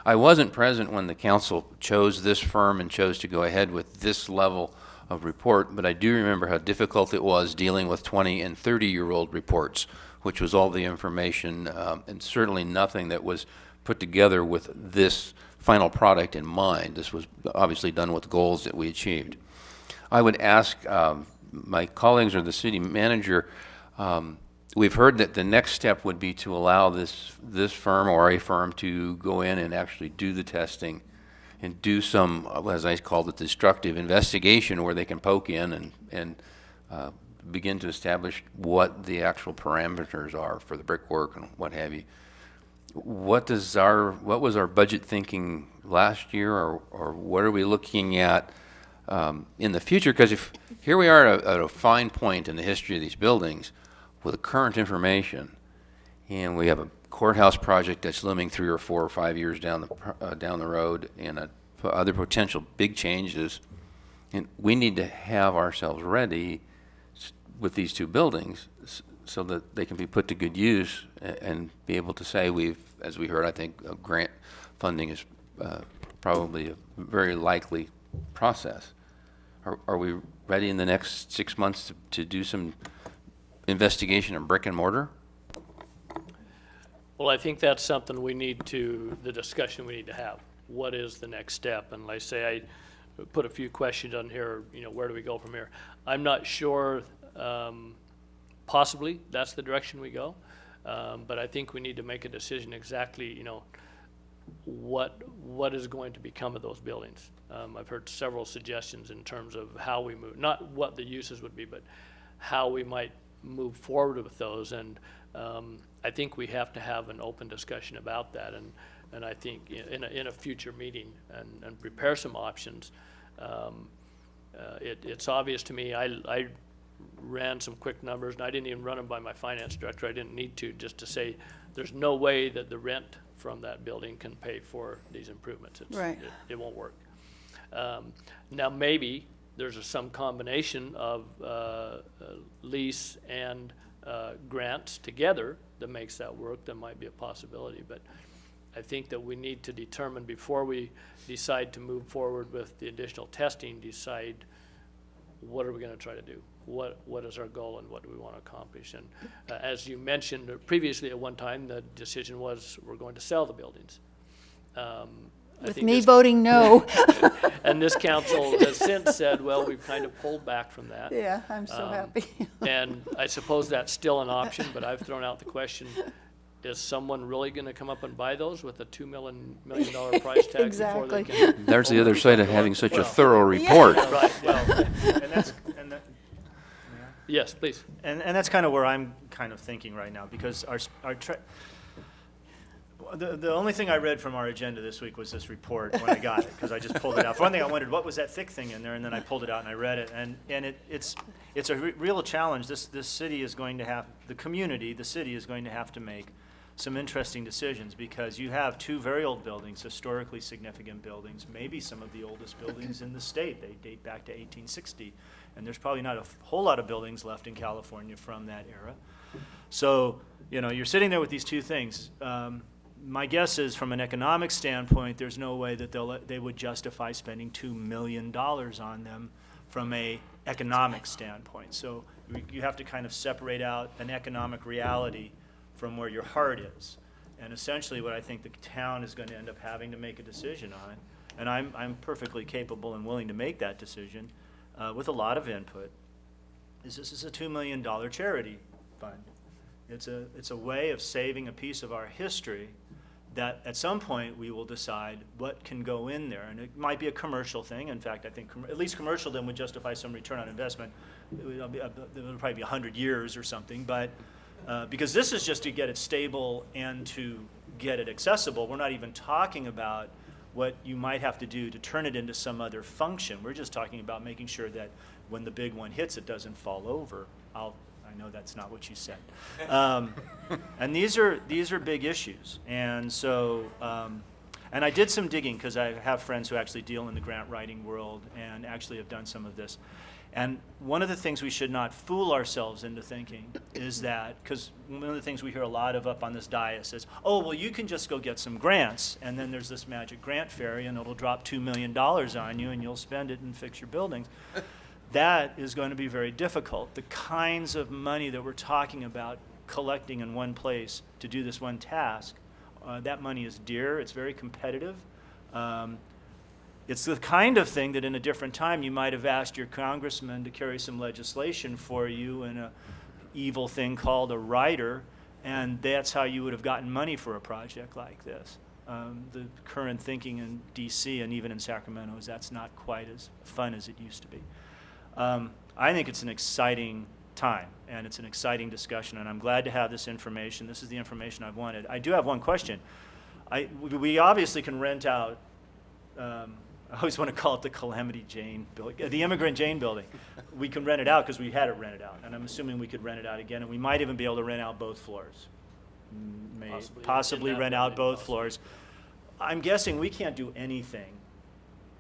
I wasn't present when the council chose this firm and chose to go ahead with this level of report, but I do remember how difficult it was dealing with 20 and 30-year-old reports, which was all the information, and certainly nothing that was put together with this final product in mind. This was obviously done with goals that we achieved. I would ask my colleagues or the city manager, we've heard that the next step would be to allow this firm or a firm to go in and actually do the testing and do some, as I called it, destructive investigation, where they can poke in and begin to establish what the actual parameters are for the brickwork and what have you. What was our budget thinking last year, or what are we looking at in the future? Because if here we are at a fine point in the history of these buildings with the current information, and we have a courthouse project that's looming 3 or 4 or 5 years down the road, and other potential big changes, and we need to have ourselves ready with these 2 buildings so that they can be put to good use and be able to say as we heard, I think grant funding is probably a very likely process. Are we ready in the next 6 months to do some investigation in brick and mortar? Well, I think that's something the discussion we need to have. What is the next step? And like I say, I put a few questions on here, where do we go from here? I'm not sure. Possibly that's the direction we go, but I think we need to make a decision exactly, what is going to become of those buildings. I've heard several suggestions in terms of how we move, not what the uses would be, but how we might move forward with those. And I think we have to have an open discussion about that, and I think in a future meeting and prepare some options. It's obvious to me. I ran some quick numbers, and I didn't even run them by my finance director. I didn't need to, just to say there's no way that the rent from that building can pay for these improvements. Right. It won't work. Now maybe there's some combination of lease and grants together that makes that work. That might be a possibility, but I think that we need to determine before we decide to move forward with the additional testing, decide what are we going to try to do? What is our goal, and what do we want to accomplish? And as you mentioned previously, at one time the decision was we're going to sell the buildings. I With think me this- voting no. And this council has since said, well, we've kind of pulled back from that. Yeah, I'm so happy. And I suppose that's still an option, but I've thrown out the question, is someone really gonna come up and buy those with a $2 million price tag before they Exactly. can? There's the other side of having such a thorough report. Right, well, And that's, yes, please. and that's kind of where I'm kind of thinking right now, because the only thing I read from our agenda this week was this report when I got it, because I just pulled it out. For one thing, I wondered, what was that thick thing in there? And then I pulled it out and I read it, and it's a real challenge. This city is going to have, the city is going to have to make some interesting decisions, because you have two very old buildings, historically significant buildings, maybe some of the oldest buildings in the state. They date back to 1860, and there's probably not a whole lot of buildings left in California from that era. So, you're sitting there with these two things. My guess is, from an economic standpoint, there's no way that they would justify spending $2 million on them from a economic standpoint. So you have to kind of separate out an economic reality from where your heart is. And essentially what I think the town is going to end up having to make a decision on, and I'm perfectly capable and willing to make that decision with a lot of input, is this is a $2 million charity fund. It's a way of saving a piece of our history that at some point we will decide what can go in there. And it might be a commercial thing. In fact, I think at least commercial then would justify some return on investment. It would probably be 100 years or something. But because this is just to get it stable and to get it accessible. We're not even talking about what you might have to do to turn it into some other function. We're just talking about making sure that when the big one hits, it doesn't fall over. I know that's not what you said. And these are big issues. And so, and I did some digging, because I have friends who actually deal in the grant writing world and actually have done some of this. And one of the things we should not fool ourselves into thinking is that, because one of the things we hear a lot of up on this dais is, oh, well, you can just go get some grants, and then there's this magic grant fairy, and it'll drop $2 million on you, and you'll spend it and fix your buildings. That is going to be very difficult. The kinds of money that we're talking about collecting in one place to do this one task, that money is dear, it's very competitive. It's the kind of thing that in a different time you might have asked your congressman to carry some legislation for you in a evil thing called a rider, and that's how you would have gotten money for a project like this. The current thinking in DC and even in Sacramento is that's not quite as fun as it used to be. I think it's an exciting time, and it's an exciting discussion, and I'm glad to have this information. This is the information I've wanted. I do have one question. We obviously can rent out, I always want to call it the Calamity Jane building, the Immigrant Jane building. We can rent it out because we had it rented out, and I'm assuming we could rent it out again, and we might even be able to rent out both floors. Possibly in that rent out building, both floors. I'm guessing we can't do anything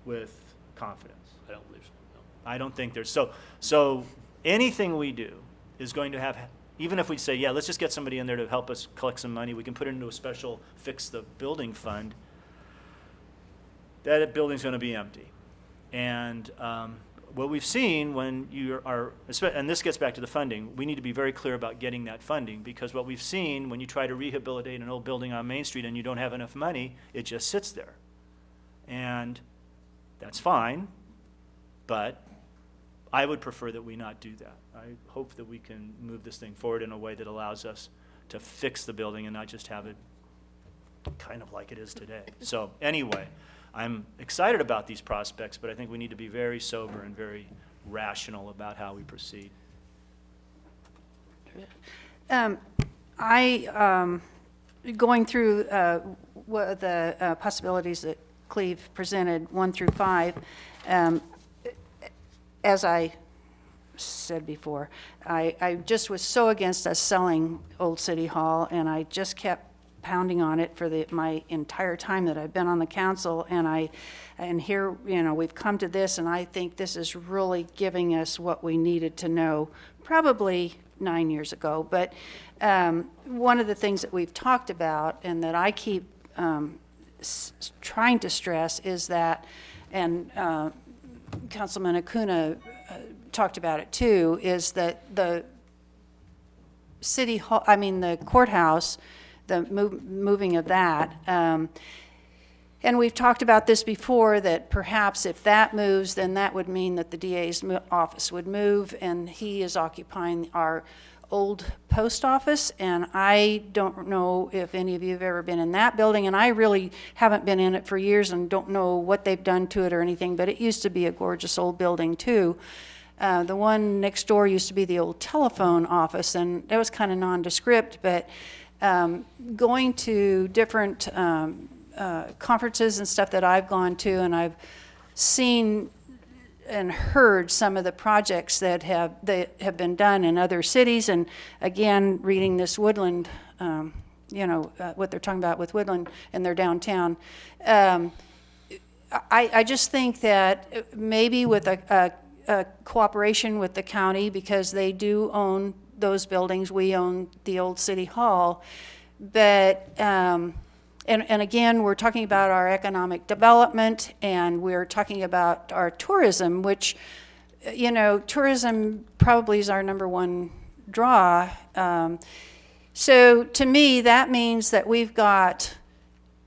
with confidence. I don't believe so, no. I don't think there's, so anything we do is going to have, even if we say, yeah, let's just get somebody in there to help us collect some money, we can put it into a special fix the building fund, that building's going to be empty. And what we've seen when you are, and this gets back to the funding, we need to be very clear about getting that funding, because what we've seen when you try to rehabilitate an old building on Main Street and you don't have enough money, it just sits there. And that's fine, but I would prefer that we not do that. I hope that we can move this thing forward in a way that allows us to fix the building and not just have it kind of like it is today. So anyway, I'm excited about these prospects, but I think we need to be very sober and very rational about how we proceed. Going through what the possibilities that Cleve presented, 1 through 5, as I said before, I just was so against us selling Old City Hall, and I just kept pounding on it for my entire time that I've been on the council, and here, we've come to this, and I think this is really giving us what we needed to know, probably 9 years ago. But one of the things that we've talked about, and that I keep trying to stress, is that, and Councilman Acuna talked about it too, is that the city hall, the courthouse, the moving of that, And we've talked about this before, that perhaps if that moves, then that would mean that the DA's office would move, and he is occupying our old post office, and I don't know if any of you have ever been in that building, and I really haven't been in it for years and don't know what they've done to it or anything, but it used to be a gorgeous old building too. The one next door used to be the old telephone office, and it was kind of nondescript, but going to different conferences and stuff that I've gone to, and I've seen and heard some of the projects that have been done in other cities, and again, reading this Woodland, what they're talking about with Woodland and their downtown. I just think that maybe with a cooperation with the county, because they do own those buildings, we own the old city hall, but and again, we're talking about our economic development, and we're talking about our tourism, which, tourism probably is our number one draw. So to me, that means that we've got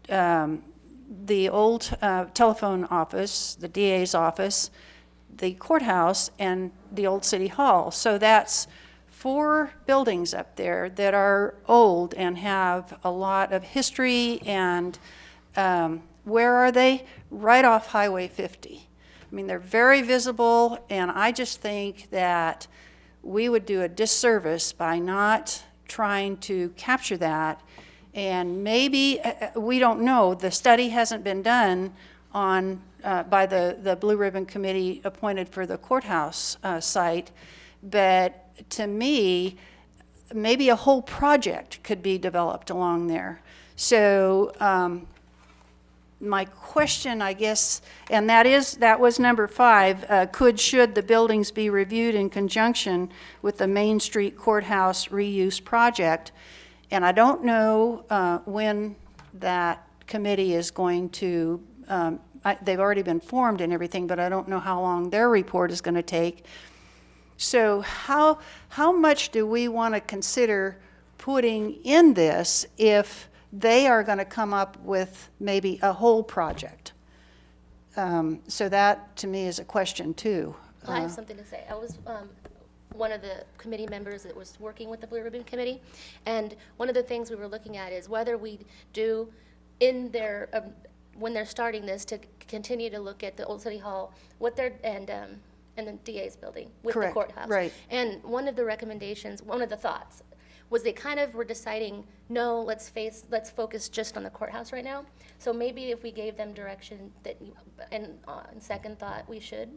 the old telephone office, the DA's office, the courthouse, and the old city hall. So that's 4 buildings up there that are old and have a lot of history, and where are they? Right off Highway 50. I mean, they're very visible, and I just think that we would do a disservice by not trying to capture that. And maybe, we don't know, the study hasn't been done on by the Blue Ribbon Committee appointed for the courthouse site, but to me, maybe a whole project could be developed along there. So my question, I guess, and that was number 5, should the buildings be reviewed in conjunction with the Main Street Courthouse reuse project? And I don't know when that committee is going to, they've already been formed and everything, but I don't know how long their report is going to take. So how much do we want to consider putting in this if they are going to come up with maybe a whole project? So that, to me, is a question, too. I have something to say. I was one of the committee members that was working with the Blue Ribbon Committee, and one of the things we were looking at is whether we do in their, when they're starting this, to continue to look at the Old City Hall, what they're, and the DA's building with Correct, the courthouse. right. And one of the recommendations, one of the thoughts, was they kind of were deciding, no, let's focus just on the courthouse right now. So maybe if we gave them direction that, and on second thought, we should.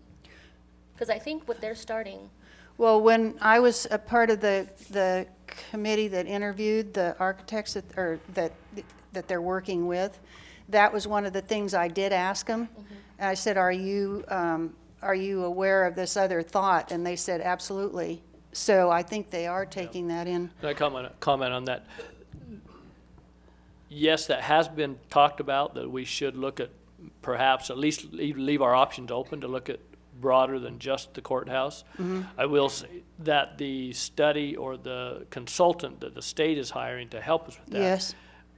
Because I think what they're starting. Well, when I was a part of the committee that interviewed the architects that they're working with, that was one of the things I did ask them. Mm-hmm. And I said, are you aware of this other thought? And they said, absolutely. So I think they are taking that in. Can I comment on that? Yes, that has been talked about, that we should look at, perhaps at least leave our options open to look at broader than just the courthouse. Mm-hmm. I will say that the study or the consultant that the state is hiring to help us with that Yes.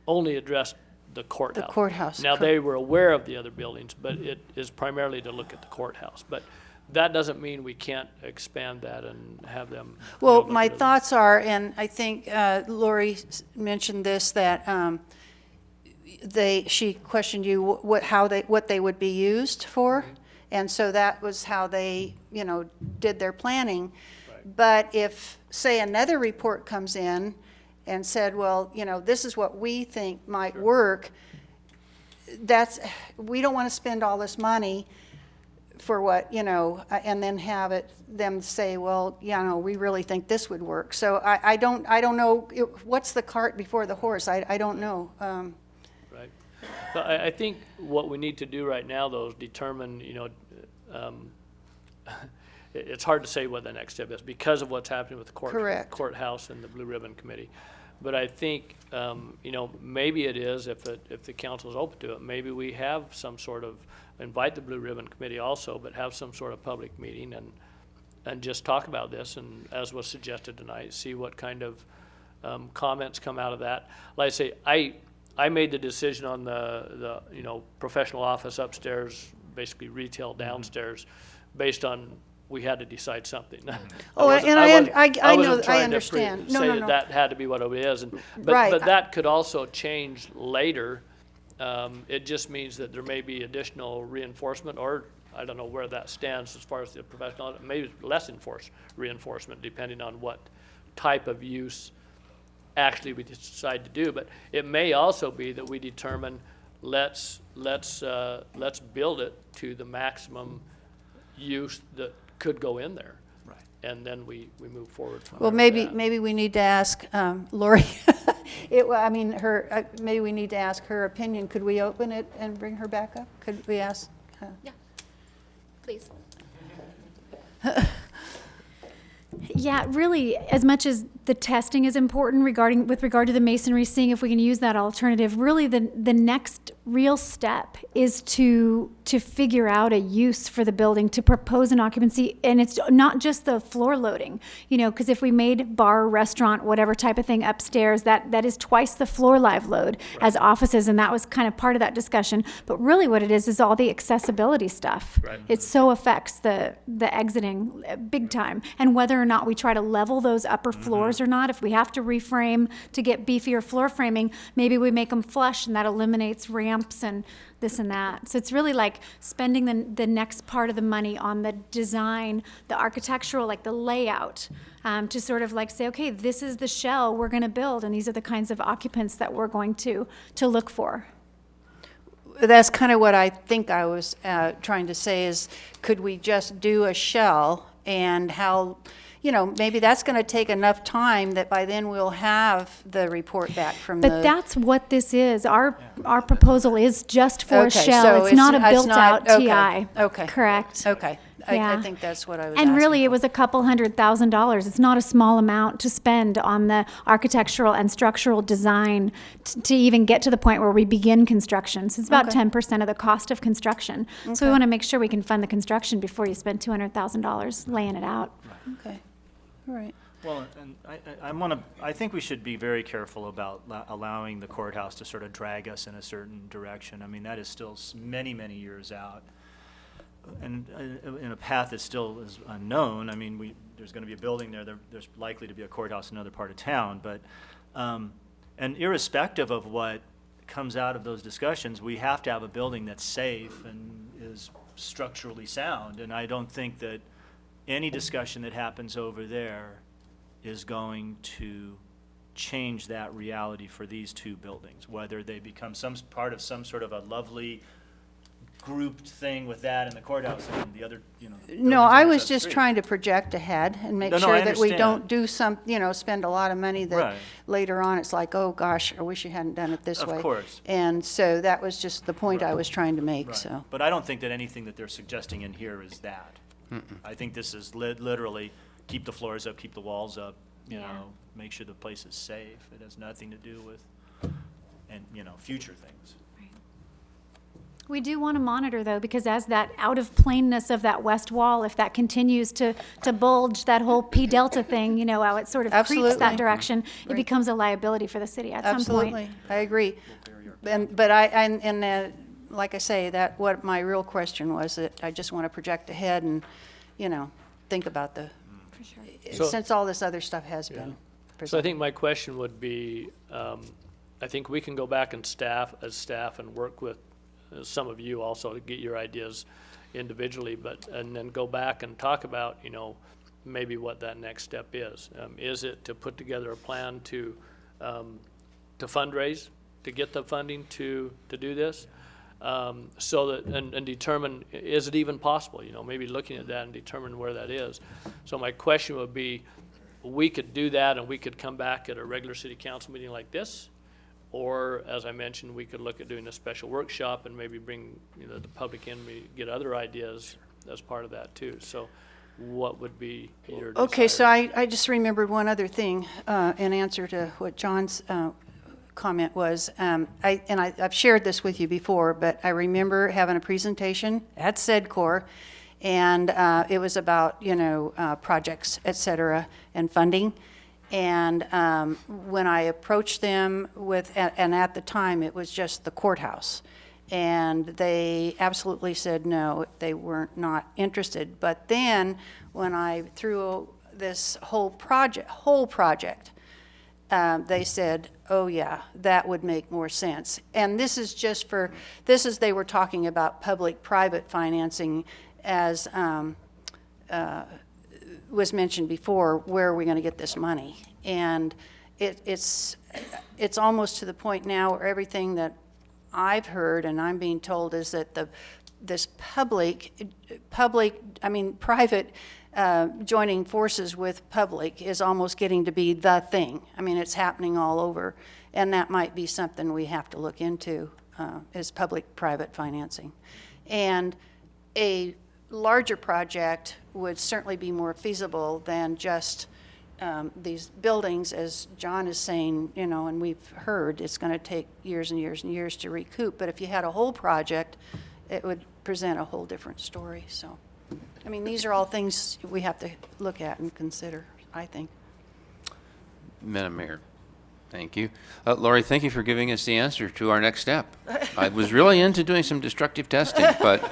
only addressed the courthouse. The courthouse. Now, they were aware of the other buildings, but it is primarily to look at the courthouse. But that doesn't mean we can't expand that and have them. Well, look my at it. thoughts are, and I think Lori mentioned this, that she questioned you what they would be used for, and so that was how they did their planning. Right. But if, say, another report comes in and said, well, this is what we think might work, we don't want to spend all this money for what, and then have them say, well, we really think this would work. So I don't know, what's the cart before the horse? I don't know. Right. So I think what we need to do right now, though, is determine, it's hard to say what the next step is because of what's happening with the Correct. courthouse and the Blue Ribbon Committee. But I think, maybe it is, if the council is open to it, maybe we have some sort of, invite the Blue Ribbon Committee also, but have some sort of public meeting and just talk about this, and as was suggested tonight, see what kind of comments come out of that. Like I say, I made the decision on the professional office upstairs, basically retail downstairs, based on, we had to decide something. Oh, wasn't- and wasn't- I know, wasn't I trying to understand. No, say no, that no. that had to be what it is, Right. but that could also change later. It just means that there may be additional reinforcement, or I don't know where that stands as far as the professional, maybe less reinforcement, depending on what type of use actually we decide to do. But it may also be that we determine, let's build it to the maximum use that could go in there. Right. And then we move forward from Well, there with maybe, that. maybe we need to ask Lori, maybe we need to ask her opinion. Could we open it and bring her back up? Could we ask? Yeah, please. Yeah, really, as much as the testing is important with regard to the masonry, seeing if we can use that alternative, really the next real step is to figure out a use for the building, to propose an occupancy, and it's not just the floor loading, because if we made bar, restaurant, whatever type of thing upstairs, that is twice the floor live load as offices, and that was kind of part of that discussion. But really what it is all the accessibility stuff. Right. It so affects the exiting big time, and whether or not we try to level those upper floors or not. If we have to reframe to get beefier floor framing, maybe we make them flush, and that eliminates ramps and this and that. So it's really like spending the next part of the money on the design, the architectural, like the layout, to sort of like say, okay, this is the shell we're going to build, and these are the kinds of occupants that we're going to look for. That's kind of what I think I was trying to say is, could we just do a shell, and how, maybe that's going to take enough time that by then we'll have the report back from the. But that's what this is. Our proposal is just for a Okay, shell. so It's not a it's built-out not- TI. okay. Correct. Okay, I Yeah. think that's what I was And asking really, it for. was a couple $100,000. It's not a small amount to spend on the architectural and structural design to even get to the point where we begin construction. So it's about Okay. 10% of the cost of construction. So we Okay. want to make sure we can fund the construction before you spend $200,000 laying it out. Okay, all right. Well, and I think we should be very careful about allowing the courthouse to sort of drag us in a certain direction. I mean, that is still many, many years out. And in a path that still is unknown. I mean, there's going to be a building there. There's likely to be a courthouse in another part of town. But, and irrespective of what comes out of those discussions, we have to have a building that's safe and is structurally sound. And I don't think that any discussion that happens over there is going to change that reality for these two buildings, whether they become part of some sort of a lovely grouped thing with that in the courthouse and the other, buildings No, on I the was side just street. trying to project ahead and make No, I sure that we understand. don't do spend a lot of money that Right. later on it's like, oh gosh, I wish you hadn't done it this Of way. course. And so that was just the point I was trying to make, Right. so. But I don't think that anything that they're suggesting in here is that. I think this is literally keep the floors up, keep the walls up, make sure the place is safe. It has nothing to do with, future things. We do want to monitor, though, because as that out of planeness of that west wall, if that continues to bulge, that whole P delta thing, how it sort of creeps Absolutely. that direction, it Right. becomes a liability for the city at some point. Absolutely, I agree. But like I say, that what my real question was, that I just want to project ahead and, think about For sure. So- since all this other stuff has been So I presented. think my question would be, I think we can go back and staff and work with some of you also to get your ideas individually, and then go back and talk about, maybe what that next step is. Is it to put together a plan to fundraise, to get the funding to do this? So that, and determine, is it even possible, maybe looking at that and determine where that is. So my question would be, we could do that and we could come back at a regular city council meeting like this, or as I mentioned, we could look at doing a special workshop and maybe bring, the public in, get other ideas as part of that too. So what would be your desire? Okay, so I just remembered one other thing in answer to what John's comment was. I've shared this with you before, but I remember having a presentation at SEDCOR, and it was about, projects, et cetera, and funding. And when I approached them with, and at the time, it was just the courthouse. And they absolutely said no, they were not interested. But then, when I threw this whole project, they said, oh yeah, that would make more sense. And this is just for, they were talking about public-private financing as was mentioned before, where are we going to get this money? And it's almost to the point now where everything that I've heard and I'm being told is that this private joining forces with public is almost getting to be the thing. I mean, it's happening all over, and that might be something we have to look into, is public-private financing. And a larger project would certainly be more feasible than just these buildings, as John is saying, you know, and we've heard it's going to take years and years and years to recoup. But if you had a whole project, it would present a whole different story. So, I mean, these are all things we have to look at and consider, I think. Madam Mayor, thank you. Lori, thank you for giving us the answer to our next step. I was really into doing some destructive testing, but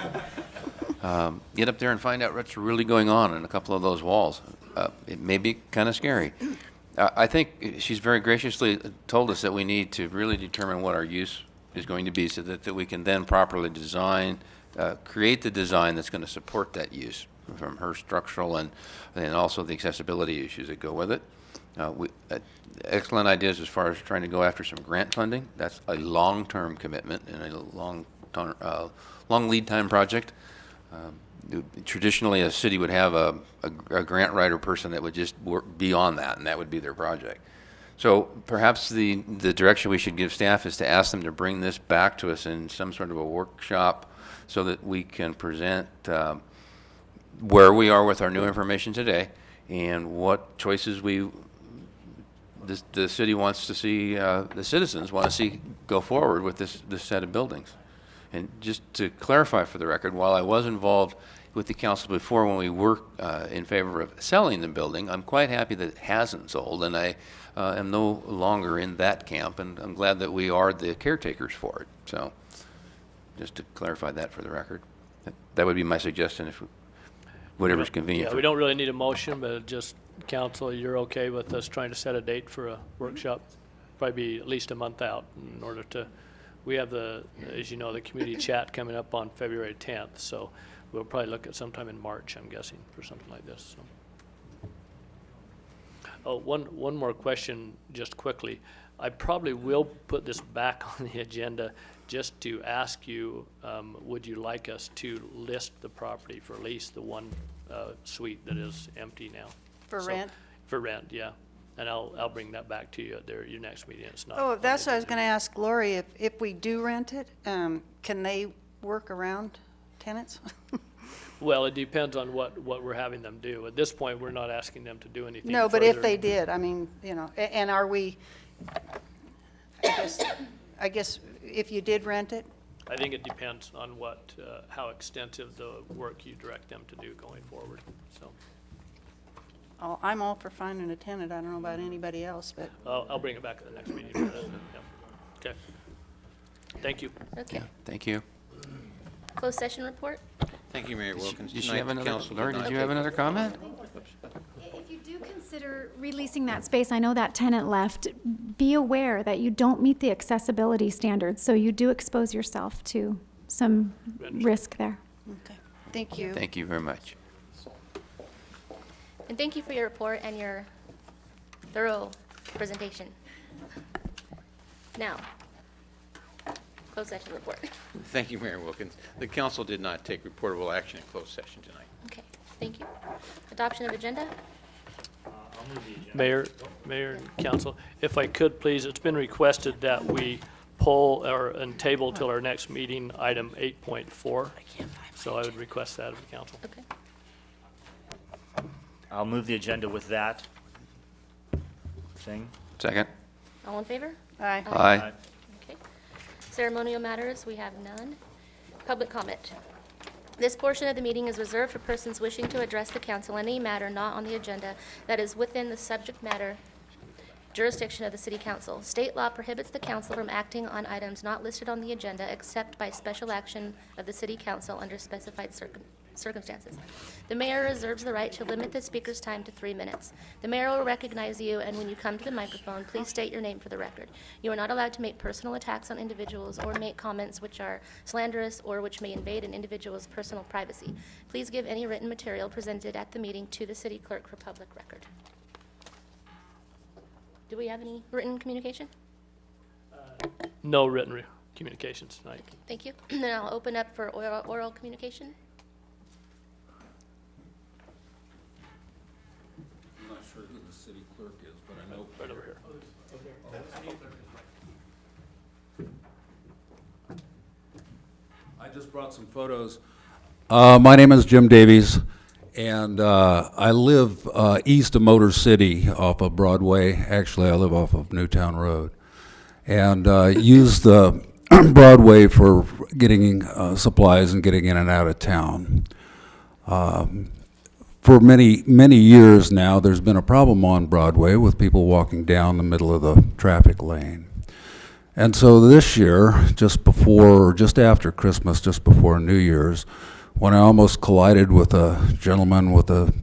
get up there and find out what's really going on in a couple of those walls. It may be kind of scary. I think she's very graciously told us that we need to really determine what our use is going to be so that we can then properly design, create the design that's going to support that use from her structural and also the accessibility issues that go with it. Excellent ideas as far as trying to go after some grant funding. That's a long-term commitment and a long lead time project. Traditionally, a city would have a grant writer person that would just work beyond that, and that would be their project. So perhaps the direction we should give staff is to ask them to bring this back to us in some sort of a workshop so that we can present where we are with our new information today and what choices the city wants to see, the citizens want to see go forward with this set of buildings. And just to clarify for the record, while I was involved with the council before when we were in favor of selling the building, I'm quite happy that it hasn't sold, and I am no longer in that camp, and I'm glad that we are the caretakers for it. So just to clarify that for the record. That would be my suggestion, if whatever's convenient. Yeah, we don't really need a motion, but just council, you're okay with us trying to set a date for a workshop? Probably be at least a month out in order to, we have as you know, the community chat coming up on February 10th, so we'll probably look at sometime in March, I'm guessing, for something like this. So. Oh, one more question, just quickly. I probably will put this back on the agenda just to ask you, would you like us to list the property for lease, the one suite that is empty now? For rent? For rent, yeah. And I'll bring that back to you at your next meeting. It's not. Oh, that's what I was going to ask Lori. If we do rent it, can they work around tenants? Well, it depends on what we're having them do. At this point, we're not asking them to do anything No, but if further. they did, I mean, you know, and are we, I guess if you did rent it? I think it depends on how extensive the work you direct them to do going forward, so. I'm all for finding a tenant. I don't know about anybody else, but. I'll bring it back at the next meeting. Yeah. Okay. Thank you. Okay. Yeah, thank you. Closed session report? Thank you, Mayor Wilkins. Did you Tonight, have the another, council Lori, did did not you have take- another comment? If you do consider releasing that space, I know that tenant left, be aware that you don't meet the accessibility standards, so you do expose yourself to some risk there. Okay, thank you. Thank you very much. And thank you for your report and your thorough presentation. Now, closed session report. Thank you, Mayor Wilkins. The council did not take reportable action in closed session tonight. Okay, thank you. Adoption of agenda? Mayor and council, if I could please, it's been requested that we pull and table till our next meeting, item 8.4. So I would request that of the council. Okay. I'll move the agenda with that thing. Second? All in favor? Aye. Aye. Okay. Ceremonial matters, we have none. Public comment. This portion of the meeting is reserved for persons wishing to address the council on any matter not on the agenda that is within the subject matter Jurisdiction of the City Council. State law prohibits the council from acting on items not listed on the agenda except by special action of the City Council under specified circumstances. The mayor reserves the right to limit the speaker's time to 3 minutes. The mayor will recognize you, and when you come to the microphone, please state your name for the record. You are not allowed to make personal attacks on individuals or make comments which are slanderous or which may invade an individual's personal privacy. Please give any written material presented at the meeting to the city clerk for public record. Do we have any written communication? No written communications tonight. Thank you. Then I'll open up for oral communication. I'm not sure who the city clerk is, but I know. Right over here. I just brought some photos. My name is Jim Davies, and I live east of Motor City off of Broadway. Actually, I live off of Newtown Road, and use the Broadway for getting supplies and getting in and out of town. For many, many years now, there's been a problem on Broadway with people walking down the middle of the traffic lane. And so this year, just after Christmas, just before New Year's, when I almost collided with a gentleman with a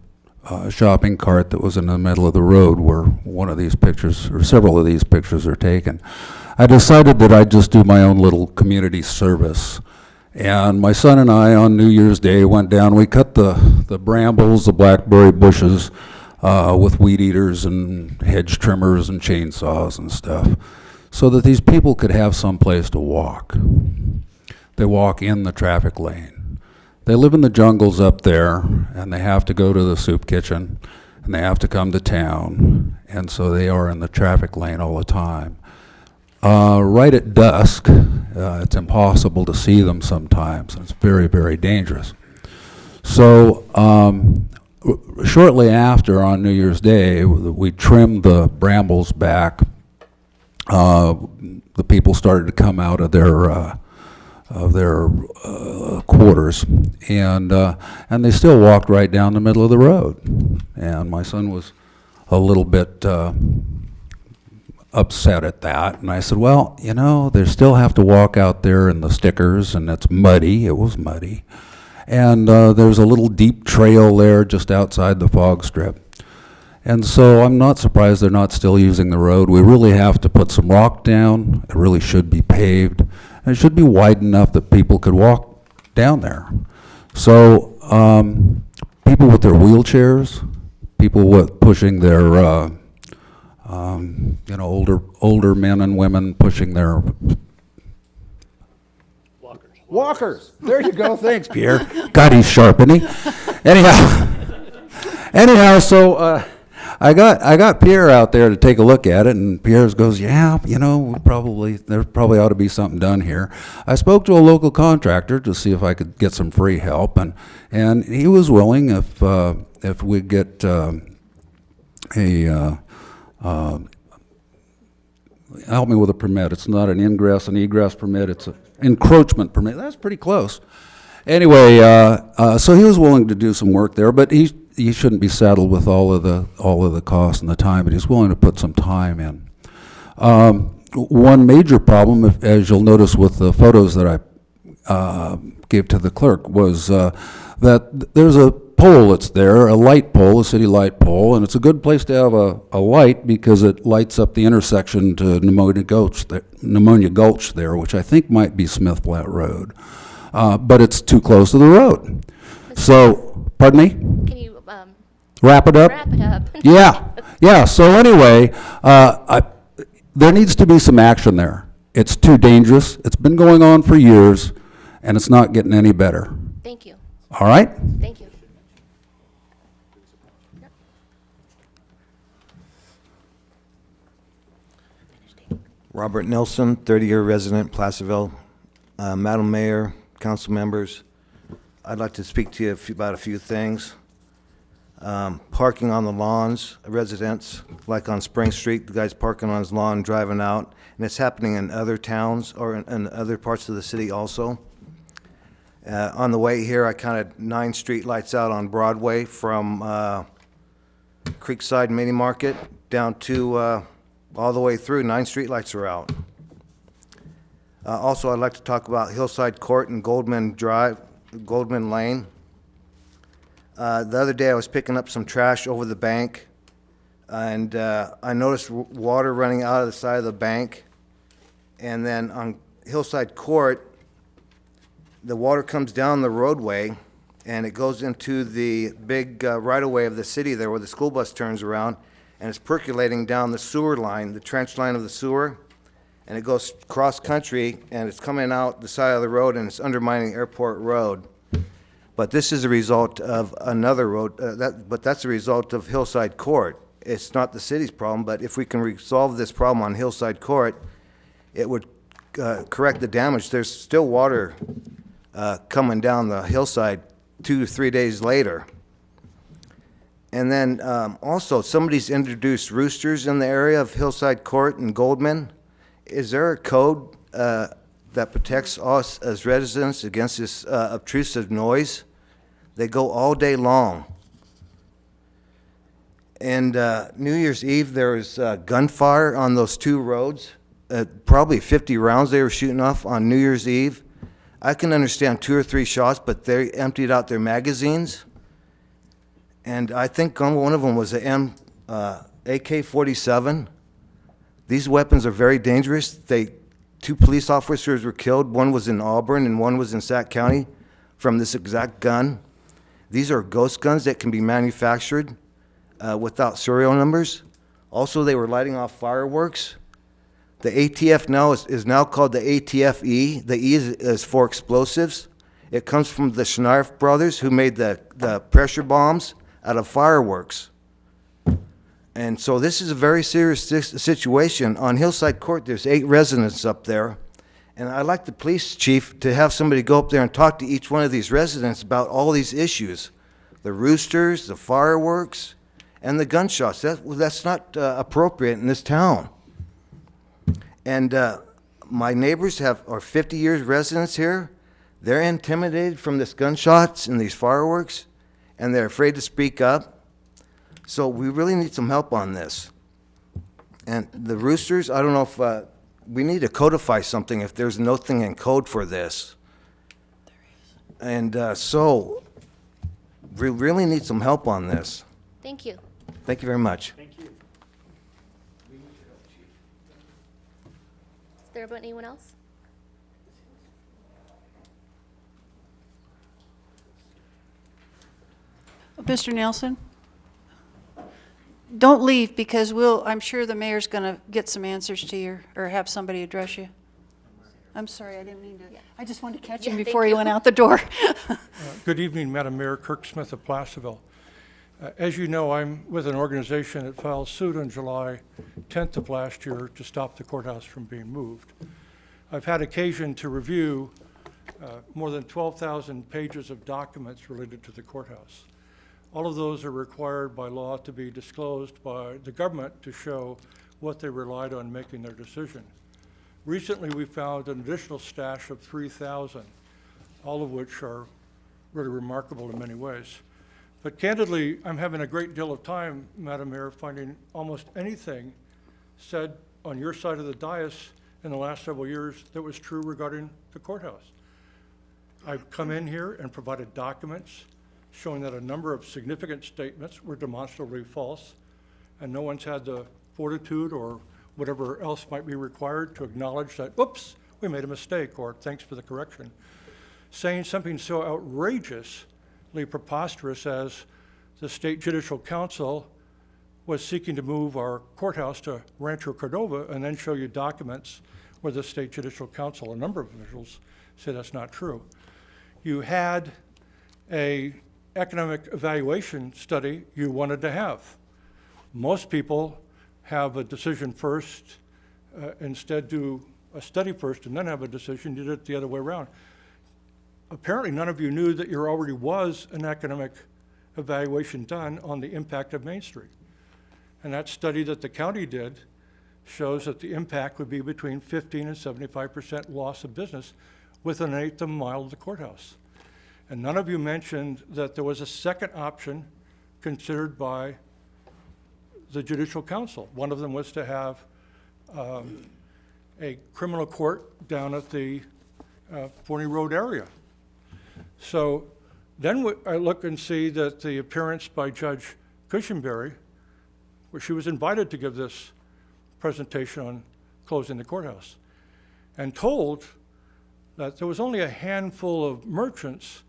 shopping cart that was in the middle of the road where one of these pictures, or several of these pictures are taken, I decided that I'd just do my own little community service. And my son and I, on New Year's Day, went down. We cut the brambles, the blackberry bushes, with weed eaters and hedge trimmers and chainsaws and stuff, so that these people could have some place to walk. They walk in the traffic lane. They live in the jungles up there, and they have to go to the soup kitchen, and they have to come to town, and so they are in the traffic lane all the time. Right at dusk, it's impossible to see them sometimes. It's very, very dangerous. So shortly after, on New Year's Day, we trimmed the brambles back. The people started to come out of their quarters, and they still walked right down the middle of the road. And my son was a little bit upset at that, and I said, well, you know, they still have to walk out there in the stickers, and it's muddy. It was muddy. And there's a little deep trail there just outside the fog strip. And so I'm not surprised they're not still using the road. We really have to put some rock down. It really should be paved. And it should be wide enough that people could walk down there. So people with their wheelchairs, people with pushing their older men and women pushing their walkers. There you go. Thanks, Pierre. God, he's sharp, isn't he? Anyhow, so I got Pierre out there to take a look at it, and Pierre goes, yeah, you know, there probably ought to be something done here. I spoke to a local contractor to see if I could get some free help, and he was willing if we get help me with a permit. It's not an ingress and egress permit. It's an encroachment permit. That's pretty close. Anyway, so he was willing to do some work there, but he shouldn't be saddled with all of the cost and the time, but he's willing to put some time in. One major problem, as you'll notice with the photos that I gave to the clerk, was that there's a pole that's there, a light pole, a city light pole, and it's a good place to have a light because it lights up the intersection to Pneumonia Gulch there, which I think might be Smith Flat Road. But it's too close to the road. So, pardon me? Can you wrap it up? Wrap it up. Yeah. So anyway, there needs to be some action there. It's too dangerous. It's been going on for years, and it's not getting any better. Thank you. All right? Thank you. Robert Nelson, 30-year resident, Placerville. Madam Mayor, council members, I'd like to speak to you about a few things. Parking on the lawns, residents, like on Spring Street, the guy's parking on his lawn, driving out, and it's happening in other towns or in other parts of the city also. On the way here, I counted 9 street lights out on Broadway from Creekside Mini Market down to all the way through. 9 streetlights are out. Also, I'd like to talk about Hillside Court and Goldman Lane. The other day, I was picking up some trash over the bank, and I noticed water running out of the side of the bank. And then on Hillside Court, the water comes down the roadway, and it goes into the big right-of-way of the city there where the school bus turns around, and it's percolating down the sewer line, the trench line of the sewer, and it goes cross-country, and it's coming out the side of the road, and it's undermining Airport Road. But this is a result of another road, but that's a result of Hillside Court. It's not the city's problem, but if we can resolve this problem on Hillside Court, it would correct the damage. There's still water coming down the hillside 2 to 3 days later. And then also, somebody's introduced roosters in the area of Hillside Court and Goldman. Is there a code that protects us as residents against this obtrusive noise? They go all day long. And New Year's Eve, there was gunfire on those 2 roads. Probably 50 rounds they were shooting off on New Year's Eve. I can understand 2 or 3 shots, but they emptied out their magazines. And I think one of them was an AK-47. These weapons are very dangerous. 2 police officers were killed. One was in Auburn and one was in Sac County from this exact gun. These are ghost guns that can be manufactured without serial numbers. Also, they were lighting off fireworks. The ATF now is now called the ATF-E. The E is for explosives. It comes from the Schnarf brothers who made the pressure bombs out of fireworks. And so this is a very serious situation. On Hillside Court, there's 8 residents up there. And I'd like the police chief to have somebody go up there and talk to each one of these residents about all these issues. The roosters, the fireworks, and the gunshots. That's not appropriate in this town. And my neighbors are 50 years residents here. They're intimidated from these gunshots and these fireworks, and they're afraid to speak up. So we really need some help on this. And the roosters, I don't know if we need to codify something if there's nothing in code for this. And so we really need some help on this. Thank you. Thank you very much. Thank you. Is there anyone else? Mr. Nelson? Don't leave, because I'm sure the mayor's going to get some answers to you, or have somebody address you. I'm sorry, I didn't mean to. I just wanted to catch him Yeah, before thank he you. went out the door. Good evening, Madam Mayor. Kirk Smith of Placerville. As you know, I'm with an organization that filed suit on July 10th of last year to stop the courthouse from being moved. I've had occasion to review more than 12,000 pages of documents related to the courthouse. All of those are required by law to be disclosed by the government to show what they relied on making their decision. Recently, we found an additional stash of 3,000, all of which are really remarkable in many ways. But candidly, I'm having a great deal of time, Madam Mayor, finding almost anything said on your side of the dais in the last several years that was true regarding the courthouse. I've come in here and provided documents showing that a number of significant statements were demonstrably false, and no one's had the fortitude or whatever else might be required to acknowledge that, oops, we made a mistake, or thanks for the correction. Saying something so outrageously preposterous as the State Judicial Council was seeking to move our courthouse to Rancho Cordova, and then show you documents where the State Judicial Council, a number of officials, say that's not true. You had a economic evaluation study you wanted to have. Most people have a decision first, instead do a study first and then have a decision. You did it the other way around. Apparently none of you knew that there already was an economic evaluation done on the impact of Main Street. And that study that the county did shows that the impact would be between 15 and 75% loss of business within an 1/8 of a mile of the courthouse. And none of you mentioned that there was a second option considered by the Judicial Council. One of them was to have a criminal court down at the Forney Road area. So then I look and see that the appearance by Judge Cushenberry, where she was invited to give this presentation on closing the courthouse, and told that there was only a handful of merchants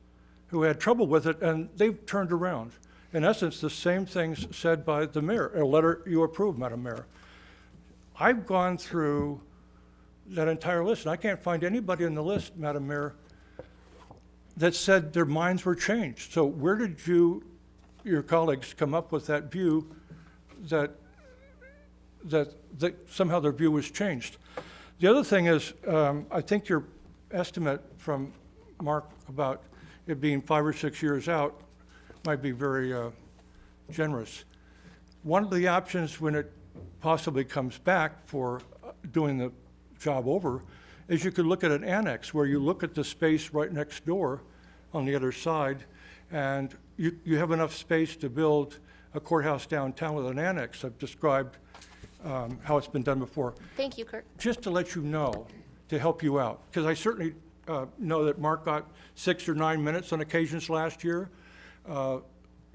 who had trouble with it, and they've turned around. In essence, the same things said by the mayor, a letter you approved, Madam Mayor. I've gone through that entire list, and I can't find anybody in the list, Madam Mayor, that said their minds were changed. So where did your colleagues come up with that view that somehow their view was changed? The other thing is, I think your estimate from Mark about it being 5 or 6 years out might be very generous. One of the options when it possibly comes back for doing the job over is you could look at an annex where you look at the space right next door on the other side, and you have enough space to build a courthouse downtown with an annex. I've described how it's been done before. Thank you, Kirk. Just to let you know, to help you out, because I certainly know that Mark got 6 or 9 minutes on occasions last year.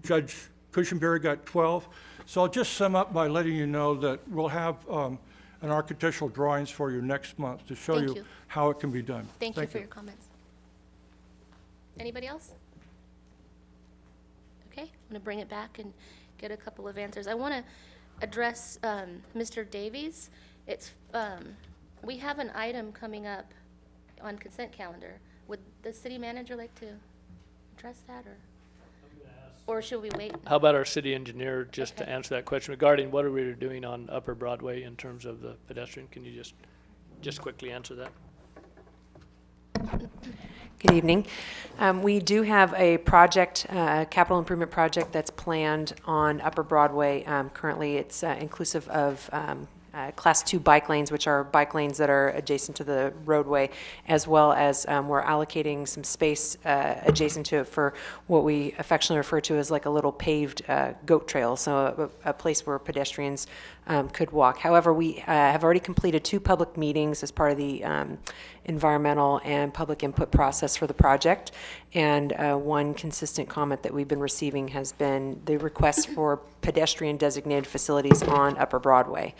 Judge Cushenberry got 12. So I'll just sum up by letting you know that we'll have an architectural drawings for you next month to show Thank you you. how it can be done. Thank you for your comments. Anybody else? Okay, I'm going to bring it back and get a couple of answers. I want to address Mr. Davies. It's, we have an item coming up on consent calendar. Would the city manager like to address that, or should we wait? How about our city engineer, just to Okay. answer that question regarding what are we doing on Upper Broadway in terms of the pedestrian? Can you just quickly answer that? Good evening. We do have a project, capital improvement project that's planned on Upper Broadway. Currently, it's inclusive of Class 2 bike lanes, which are bike lanes that are adjacent to the roadway, as well as we're allocating some space adjacent to it for what we affectionately refer to as like a little paved goat trail, so a place where pedestrians could walk. However, we have already completed 2 public meetings as part of the environmental and public input process for the project, and one consistent comment that we've been receiving has been the request for pedestrian designated facilities on Upper Broadway.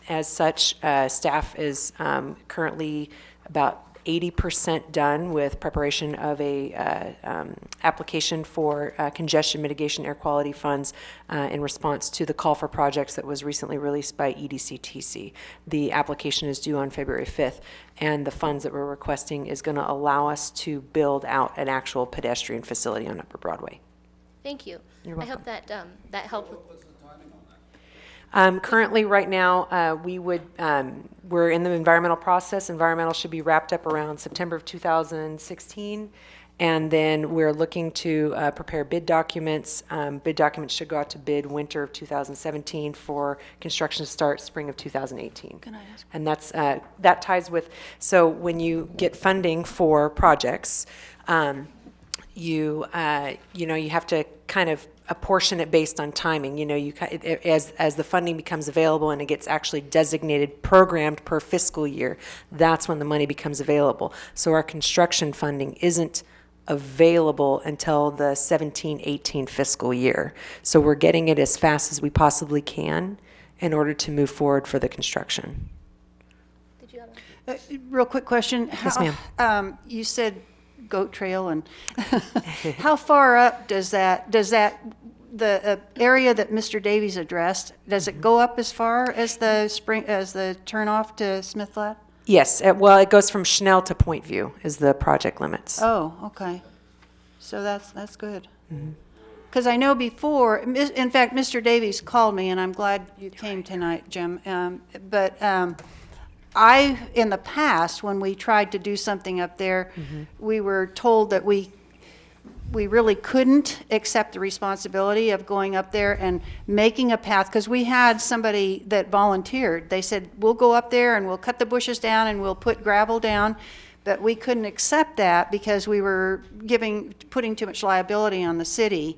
As such, staff is currently about 80% done with preparation of a application for congestion mitigation air quality funds in response to the call for projects that was recently released by EDCTC. The application is due on February 5th, and the funds that we're requesting is going to allow us to build out an actual pedestrian facility on Upper Broadway. Thank you. You're I hope that that helped. Currently, right now, we're in the environmental process. Environmental should be wrapped up around September of 2016. And then we're looking to prepare bid documents. Bid documents should go out to bid winter of 2017 for construction to start spring of 2018. Can I ask? And that ties with, so when you get funding for projects, you have to kind of apportion it based on timing. As the funding becomes available and it gets actually designated, programmed per fiscal year, that's when the money becomes available. So our construction funding isn't available until the 17-18 fiscal year. So we're getting it as fast as we possibly can in order to move forward for the construction. Did you have Real quick question. Yes, ma'am. You said goat trail, and how far up does the area that Mr. Davies addressed, does it go up as far as the turnoff to Smith Flat? Yes, well, it goes from Chanel to Point View is the project limits. Oh, okay. So that's good. Because I know before, in fact, Mr. Davies called me, and I'm glad you came tonight, Jim. In the past, when we tried to do something up there, we were told that we really couldn't accept the responsibility of going up there and making a path, because we had somebody that volunteered. They said, we'll go up there and we'll cut the bushes down and we'll put gravel down, but we couldn't accept that because we were putting too much liability on the city.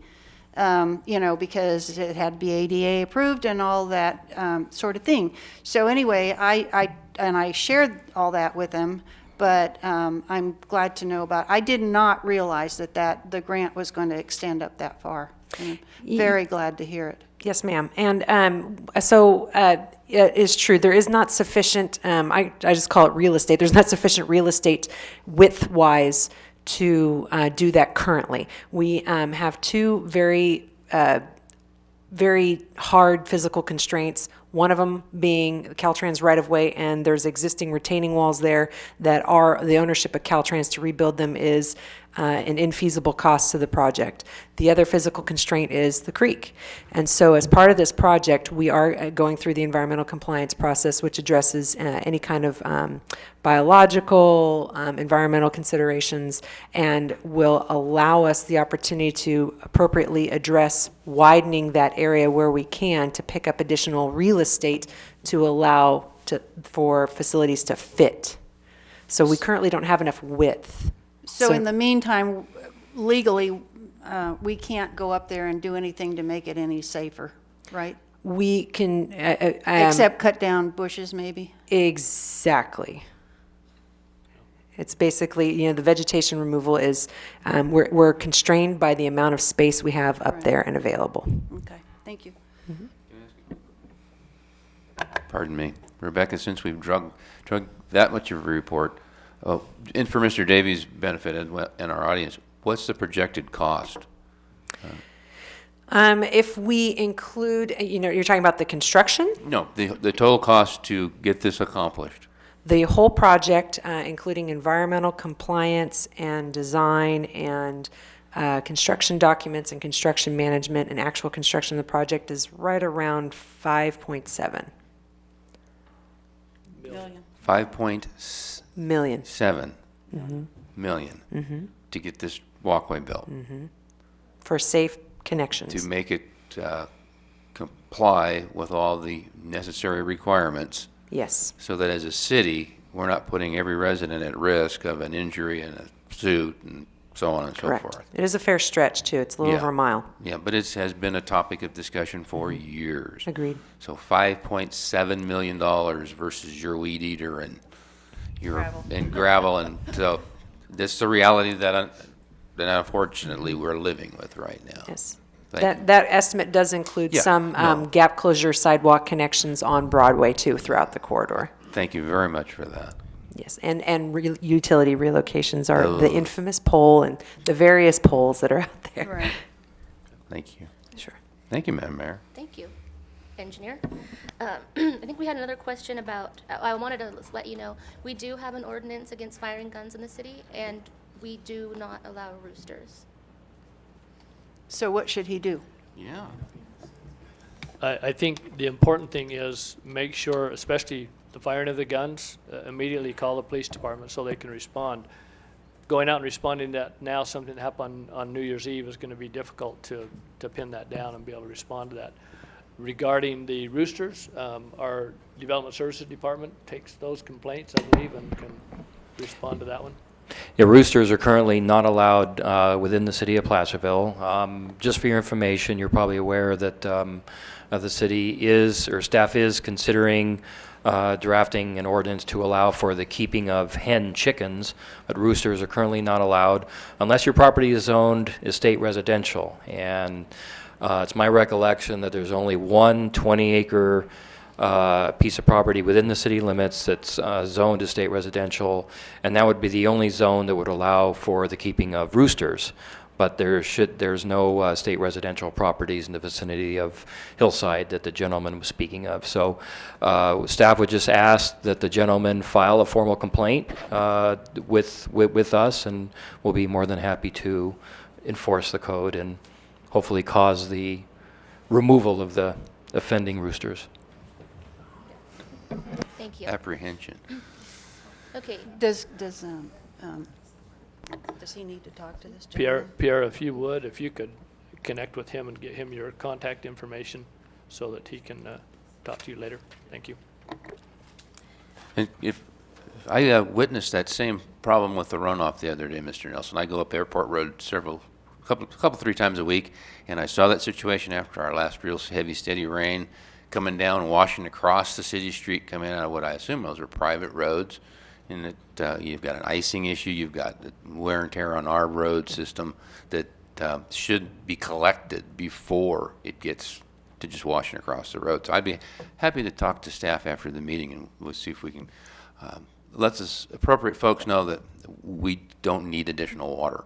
you know, because it had to be ADA approved and all that sort of thing. So anyway, I shared all that with him, but I'm glad to know about, I did not realize that the grant was going to extend up that far. I'm very glad to hear it. Yes, ma'am. And so it is true. There is not sufficient, I just call it real estate. There's not sufficient real estate width-wise to do that currently. We have two very hard physical constraints, one of them being Caltrans right-of-way, and there's existing retaining walls there that are, the ownership of Caltrans to rebuild them is an infeasible cost to the project. The other physical constraint is the creek. And so as part of this project, we are going through the environmental compliance process, which addresses any kind of biological, environmental considerations, and will allow us the opportunity to appropriately address widening that area where we can to pick up additional real estate to allow for facilities to fit. So we currently don't have enough width. So in the meantime, legally, we can't go up there and do anything to make it any safer, right? We can... Except cut down bushes, maybe? Exactly. It's basically, you know, the vegetation removal is, we're constrained by the amount of space we have up there and available. Okay, thank you. Pardon me. Rebecca, since we've drug that much of a report, and for Mr. Davies' benefit and our audience, what's the projected cost? If we include, you know, you're talking about the construction? No, the total cost to get this accomplished. The whole project, including environmental compliance and design and construction documents and construction management and actual construction of the project, is right around 5.7 million. 5.7 million. Million to get this walkway built. For safe connections. To make it comply with all the necessary requirements. Yes. So that as a city, we're not putting every resident at risk of an injury and a suit and so on and Correct. so forth. It is a fair stretch, too. It's a little over a mile. Yeah, but it has been a topic of discussion for years. Agreed. So $5.7 million versus your weed eater and your gravel, and so this is the reality that unfortunately we're living with right now. Yes. Thank That estimate does include some gap closure sidewalk connections on Broadway, too, throughout the corridor. Thank you very much for that. Yes, and utility relocations are the infamous pole and the various poles that are out there. Right. Thank you. Sure. Thank you, Madam Mayor. Thank you, Engineer. I think we had another question about, I wanted to let you know, we do have an ordinance against firing guns in the city, and we do not allow roosters. So what should he do? Yeah. I think the important thing is make sure, especially the firing of the guns, immediately call the police department so they can respond. Going out and responding to that now, something that happened on New Year's Eve, is going to be difficult to pin that down and be able to respond to that. Regarding the roosters, our Development Services Department takes those complaints, I believe, and can respond to that one. Yeah, roosters are currently not allowed within the city of Placerville. Just for your information, you're probably aware that the city is, or staff is, considering drafting an ordinance to allow for the keeping of hen chickens, but roosters are currently not allowed unless your property is zoned estate residential. And it's my recollection that there's only one 20-acre piece of property within the city limits that's zoned estate residential, and that would be the only zone that would allow for the keeping of roosters. But there's no state residential properties in the vicinity of Hillside that the gentleman was speaking of. So staff would just ask that the gentleman file a formal complaint with us, and we'll be more than happy to enforce the code and hopefully cause the removal of the offending roosters. Thank you. Apprehension. Okay. Does he need to talk to this gentleman? Pierre, if you could connect with him and get him your contact information so that he can talk to you later. Thank you. And if I witnessed that same problem with the runoff the other day, Mr. Nelson. I go up Airport Road several couple, 3 times a week, and I saw that situation after our last real heavy, steady rain coming down, washing across the city street, coming out of what I assume those are private roads, and that you've got an icing issue, you've got the wear and tear on our road system that should be collected before it gets to just washing across the road. So I'd be happy to talk to staff after the meeting, and we'll see if we can let us appropriate folks know that we don't need additional water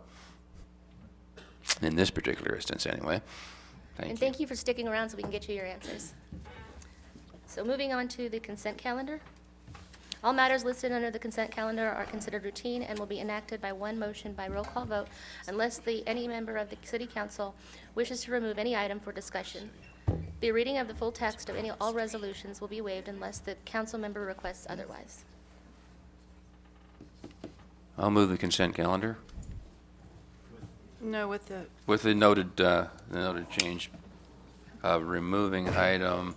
in this particular instance, anyway. And thank you for sticking around so we can get you your answers. So moving on to the consent calendar. All matters listed under the consent calendar are considered routine and will be enacted by one motion by roll call vote unless any member of the city council wishes to remove any item for discussion. The reading of the full text of all resolutions will be waived unless the council member requests otherwise. I'll move the consent calendar No, with the, with the noted change of removing item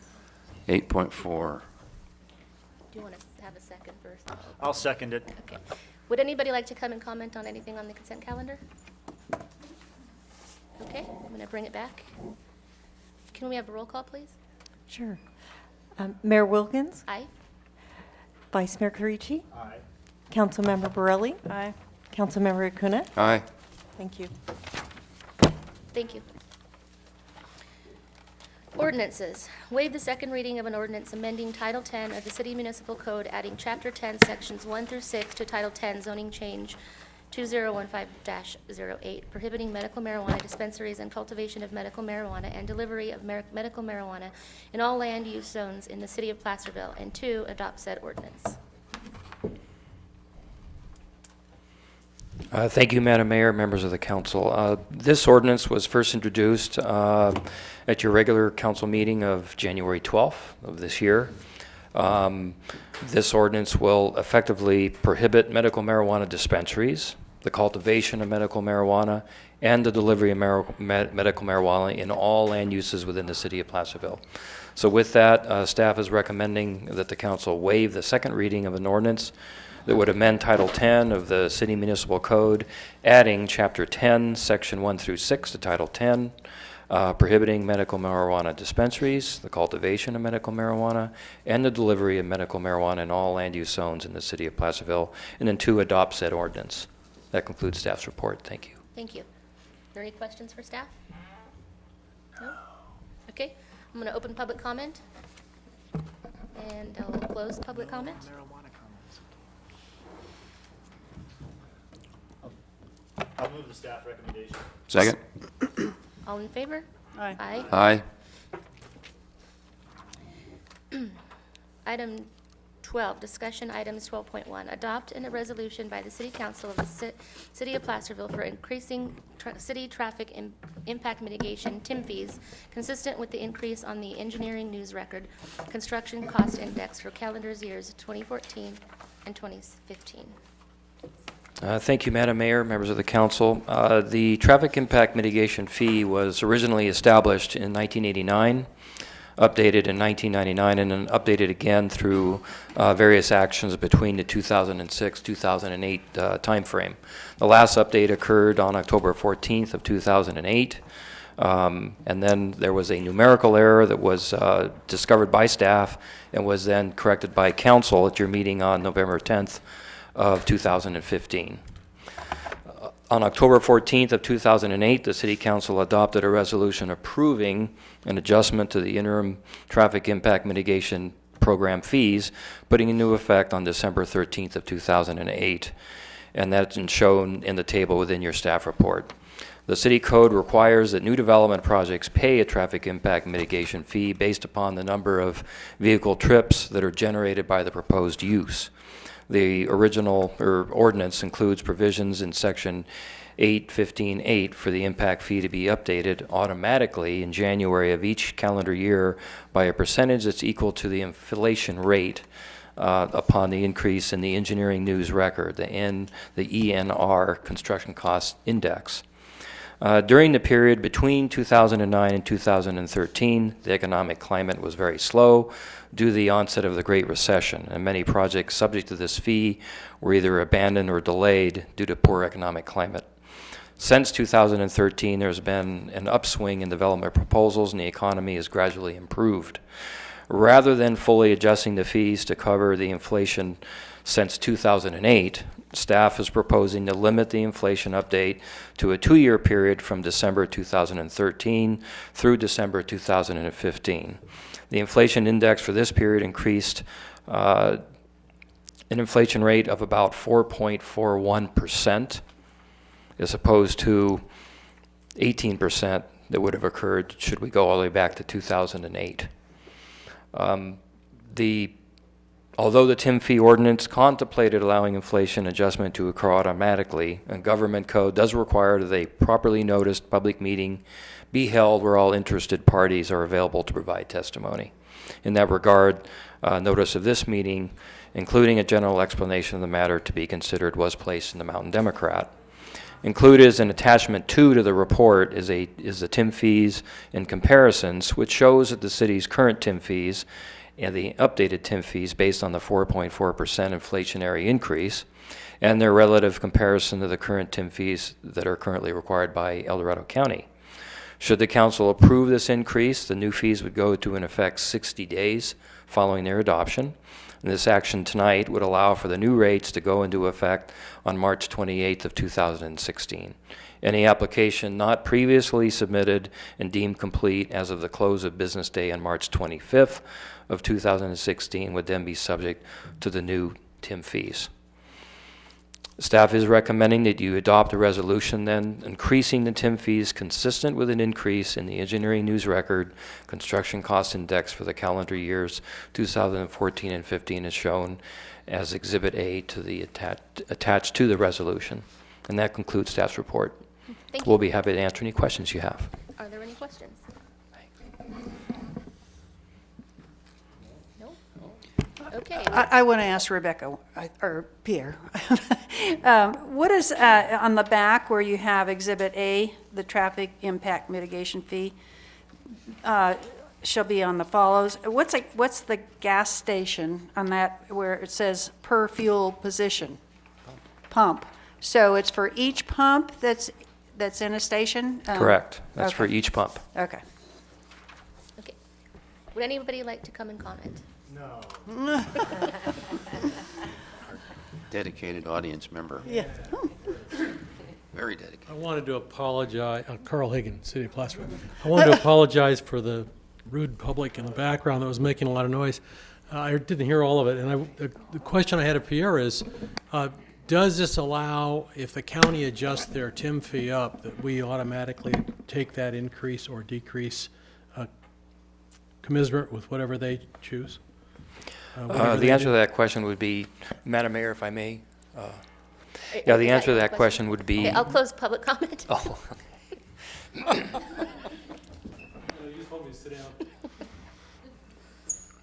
8.4. Do you want to have a second first? I'll second it. Okay. Would anybody like to come and comment on anything on the consent calendar? Okay, I'm going to bring it back. Can we have a roll call, please? Sure. Mayor Wilkins? Aye. Vice Mayor Carici? Aye. Councilmember Borelli? aye. Councilmember Acuna? Aye. Thank you. Thank you. Ordinances. Waive the second reading of an ordinance amending Title 10 of the City Municipal Code, adding Chapter 10, Sections 1 through 6 to Title 10 zoning change 2015-08, prohibiting medical marijuana dispensaries and cultivation of medical marijuana and delivery of medical marijuana in all land use zones in the City of Placerville, and 2, adopt said ordinance. Thank you, Madam Mayor, members of the council. This ordinance was first introduced at your regular council meeting of January 12th of this year. This ordinance will effectively prohibit medical marijuana dispensaries, the cultivation of medical marijuana, and the delivery of medical marijuana in all land uses within the City of Placerville. So with that, staff is recommending that the council waive the second reading of an ordinance that would amend Title 10 of the City Municipal Code, adding Chapter 10, Section 1 through 6 to Title 10, prohibiting medical marijuana dispensaries, the cultivation of medical marijuana, and the delivery of medical marijuana in all land use zones in the City of Placerville, and then 2, adopt said ordinance. That concludes staff's report. Thank you. Thank you. Are there any questions for staff? No? Okay, I'm going to open public comment, and I'll close public comment. I'll move the staff recommendation. Second. All in favor? Aye. Aye. Aye. Item 12, discussion items 12.1. Adopt a resolution by the City Council of the City of Placerville for increasing city traffic impact mitigation TIM fees consistent with the increase on the engineering news record construction cost index for calendar years 2014 and 2015. Thank you, Madam Mayor, members of the council. The traffic impact mitigation fee was originally established in 1989, updated in 1999, and then updated again through various actions between the 2006-2008 timeframe. The last update occurred on October 14th of 2008, and then there was a numerical error that was discovered by staff and was then corrected by council at your meeting on November 10th of 2015. On October 14th of 2008, the City Council adopted a resolution approving an adjustment to the interim traffic impact mitigation program fees, putting into effect on December 13th of 2008, and that's shown in the table within your staff report. The City Code requires that new development projects pay a traffic impact mitigation fee based upon the number of vehicle trips that are generated by the proposed use. The original ordinance includes provisions in Section 815.8 for the impact fee to be updated automatically in January of each calendar year by a percentage that's equal to the inflation rate upon the increase in the engineering news record, the ENR construction cost index. During the period between 2009 and 2013, the economic climate was very slow due to the onset of the Great Recession, and many projects subject to this fee were either abandoned or delayed due to poor economic climate. Since 2013, there's been an upswing in development proposals and the economy has gradually improved. Rather than fully adjusting the fees to cover the inflation since 2008, staff is proposing to limit the inflation update to a 2-year period from December 2013 through December 2015. The inflation index for this period increased an inflation rate of about 4.41%, as opposed to 18% that would have occurred should we go all the way back to 2008. Although the TIM fee ordinance contemplated allowing inflation adjustment to occur automatically, a government code does require that a properly noticed public meeting be held where all interested parties are available to provide testimony. In that regard, notice of this meeting, including a general explanation of the matter to be considered, was placed in the Mountain Democrat. Included as an attachment 2 to the report is the TIM fees and comparisons, which shows that the city's current TIM fees and the updated TIM fees based on the 4.4% inflationary increase and their relative comparison to the current TIM fees that are currently required by El Dorado County. Should the council approve this increase, the new fees would go into effect 60 days following their adoption. And this action tonight would allow for the new rates to go into effect on March 28th of 2016. Any application not previously submitted and deemed complete as of the close of business day on March 25th of 2016 would then be subject to the new TIM fees. Staff is recommending that you adopt a resolution then increasing the TIM fees consistent with an increase in the Engineering News Record Construction Cost Index for the calendar years 2014 and 15 as shown as Exhibit A to the attached to the resolution. And that concludes staff's report. Thank you. We'll be happy to answer any questions you have. Are there any questions? No? Okay. I want to ask Rebecca, or Pierre. What is, on the back where you have Exhibit A, the traffic impact mitigation fee, shall be on the follows. What's the gas station on that where it says per fuel position? Pump. So it's for each pump that's in a station? Correct. That's for okay. each pump. Okay. Okay. Would anybody like to come and comment? No. Dedicated audience member. Yeah. Very dedicated. I wanted to apologize, Carl Higgins, City of Placerville. I wanted to apologize for the rude public in the background that was making a lot of noise. I didn't hear all of it, and the question I had of Pierre is, does this allow, if the county adjusts their TIM fee up, that we automatically take that increase or decrease commensurate with whatever they choose? The answer to that question would be, Madam Mayor, if I may. Yeah, the answer to that question would be. Okay, I'll close public comment. Oh. You just want me to sit down.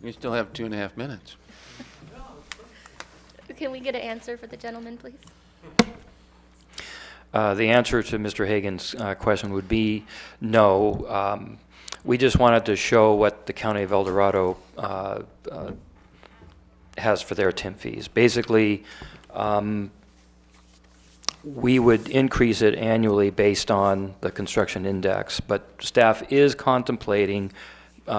You still have 2.5 minutes. Can we get an answer for the gentleman, please? The answer to Mr. Hagan's question would be no. We just wanted to show what the County of El Dorado has for their TIM fees. Basically, we would increase it annually based on the construction index, but staff is contemplating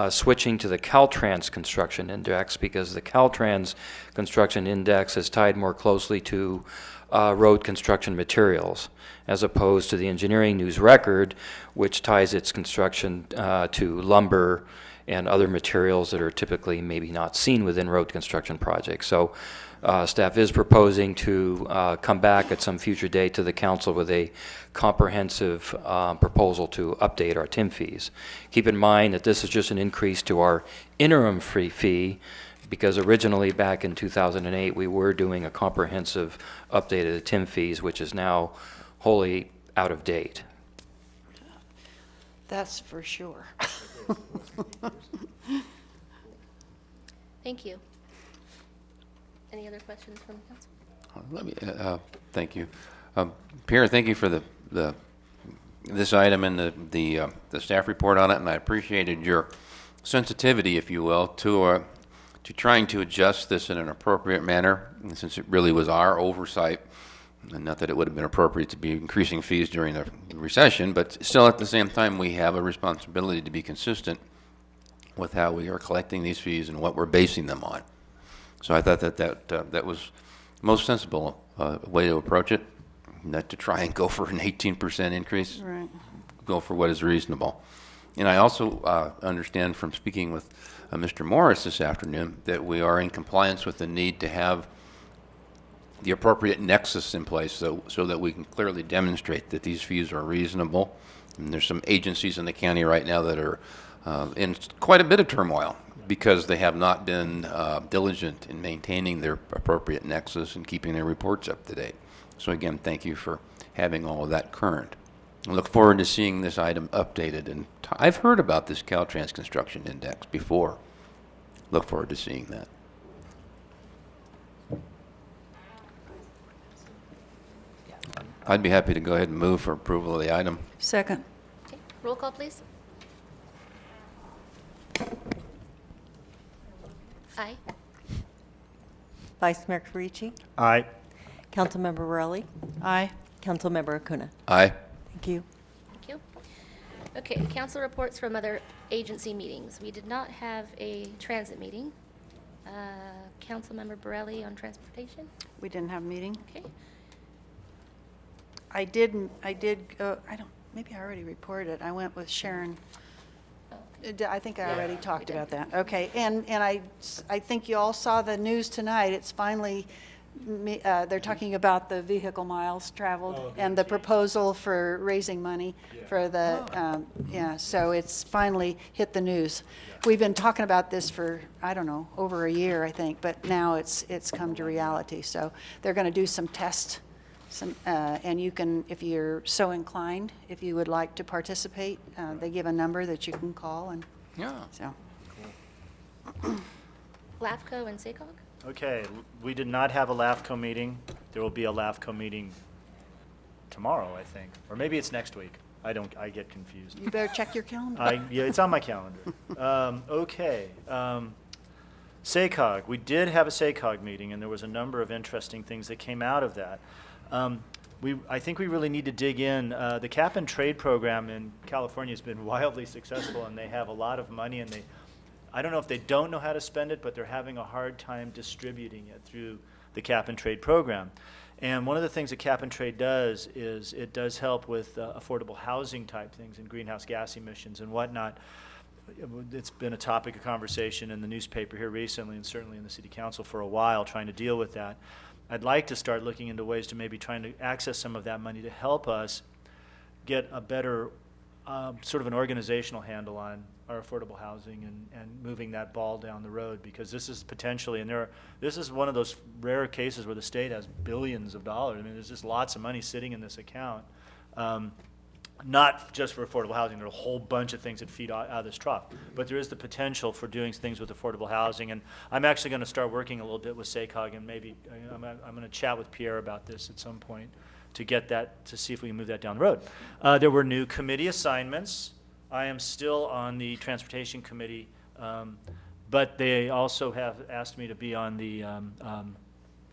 switching to the Caltrans construction index because the Caltrans construction index is tied more closely to road construction materials as opposed to the Engineering News Record, which ties its construction to lumber and other materials that are typically maybe not seen within road construction projects. So staff is proposing to come back at some future date to the council with a comprehensive proposal to update our TIM fees. Keep in mind that this is just an increase to our interim free fee because originally back in 2008 we were doing a comprehensive update of the TIM fees, which is now wholly out of date. That's for sure. Thank you. Any other questions from council? Let me, thank you. Pierre, thank you for this item and the staff report on it, and I appreciated your sensitivity, if you will, to trying to adjust this in an appropriate manner, since it really was our oversight And not that it would have been appropriate to be increasing fees during the recession, but still at the same time, we have a responsibility to be consistent with how we are collecting these fees and what we're basing them on. So I thought that was most sensible way to approach it, not to try and go for an 18% increase. Right. Go for what is reasonable. And I also understand from speaking with Mr. Morris this afternoon that we are in compliance with the need to have the appropriate nexus in place so that we can clearly demonstrate that these fees are reasonable. And there's some agencies in the county right now that are in quite a bit of turmoil because they have not been diligent in maintaining their appropriate nexus and keeping their reports up to date. So again, thank you for having all of that current. I look forward to seeing this item updated. And I've heard about this Caltrans Construction Index before. Look forward to seeing that. I'd be happy to go ahead and move for approval of the item. Second. Okay, roll call, please. Aye. Vice Mayor Karici. Aye. Councilmember Borelli. Aye. Councilmember Acuna. Aye. Thank you. Thank you. Okay, council reports from other agency meetings. We did not have a transit meeting. Councilmember Borelli on transportation. We didn't have a meeting. Okay. I did go, maybe I already reported. I went with Sharon. I think I already talked about that. Okay, and I think you all saw the news tonight. It's finally, they're talking about the vehicle miles traveled and the proposal for raising money for the, so it's finally hit the news. We've been talking about this for, I don't know, over a year, I think, but now it's come to reality. So they're going to do some tests. And you can, if you're so inclined, if you would like to participate, they give a number that you can call, and so. LAFCO and SACOG? Okay, we did not have a LAFCO meeting. There will be a LAFCO meeting tomorrow, I think, or maybe it's next week. I get confused. You better check your calendar. Yeah, it's on my calendar. Okay. SACOG, we did have a SACOG meeting, and there was a number of interesting things that came out of that. I think we really need to dig in. The cap and trade program in California has been wildly successful, and they have a lot of money, and I don't know if they don't know how to spend it, but they're having a hard time distributing it through the cap and trade program. And one of the things that cap and trade does is it does help with affordable housing type things and greenhouse gas emissions and whatnot. It's been a topic of conversation in the newspaper here recently, and certainly in the city council for a while, trying to deal with that. I'd like to start looking into ways to maybe trying to access some of that money to help us get a better sort of an organizational handle on our affordable housing and moving that ball down the road, because this is potentially, this is one of those rare cases where the state has billions of dollars. I mean, there's just lots of money sitting in this account. Not just for affordable housing, there are a whole bunch of things that feed out of this trough. But there is the potential for doing things with affordable housing. And I'm actually going to start working a little bit with SACOG, and maybe I'm going to chat with Pierre about this at some point to get that, to see if we can move that down the road. There were new committee assignments. I am still on the Transportation Committee, but they also have asked me to be on the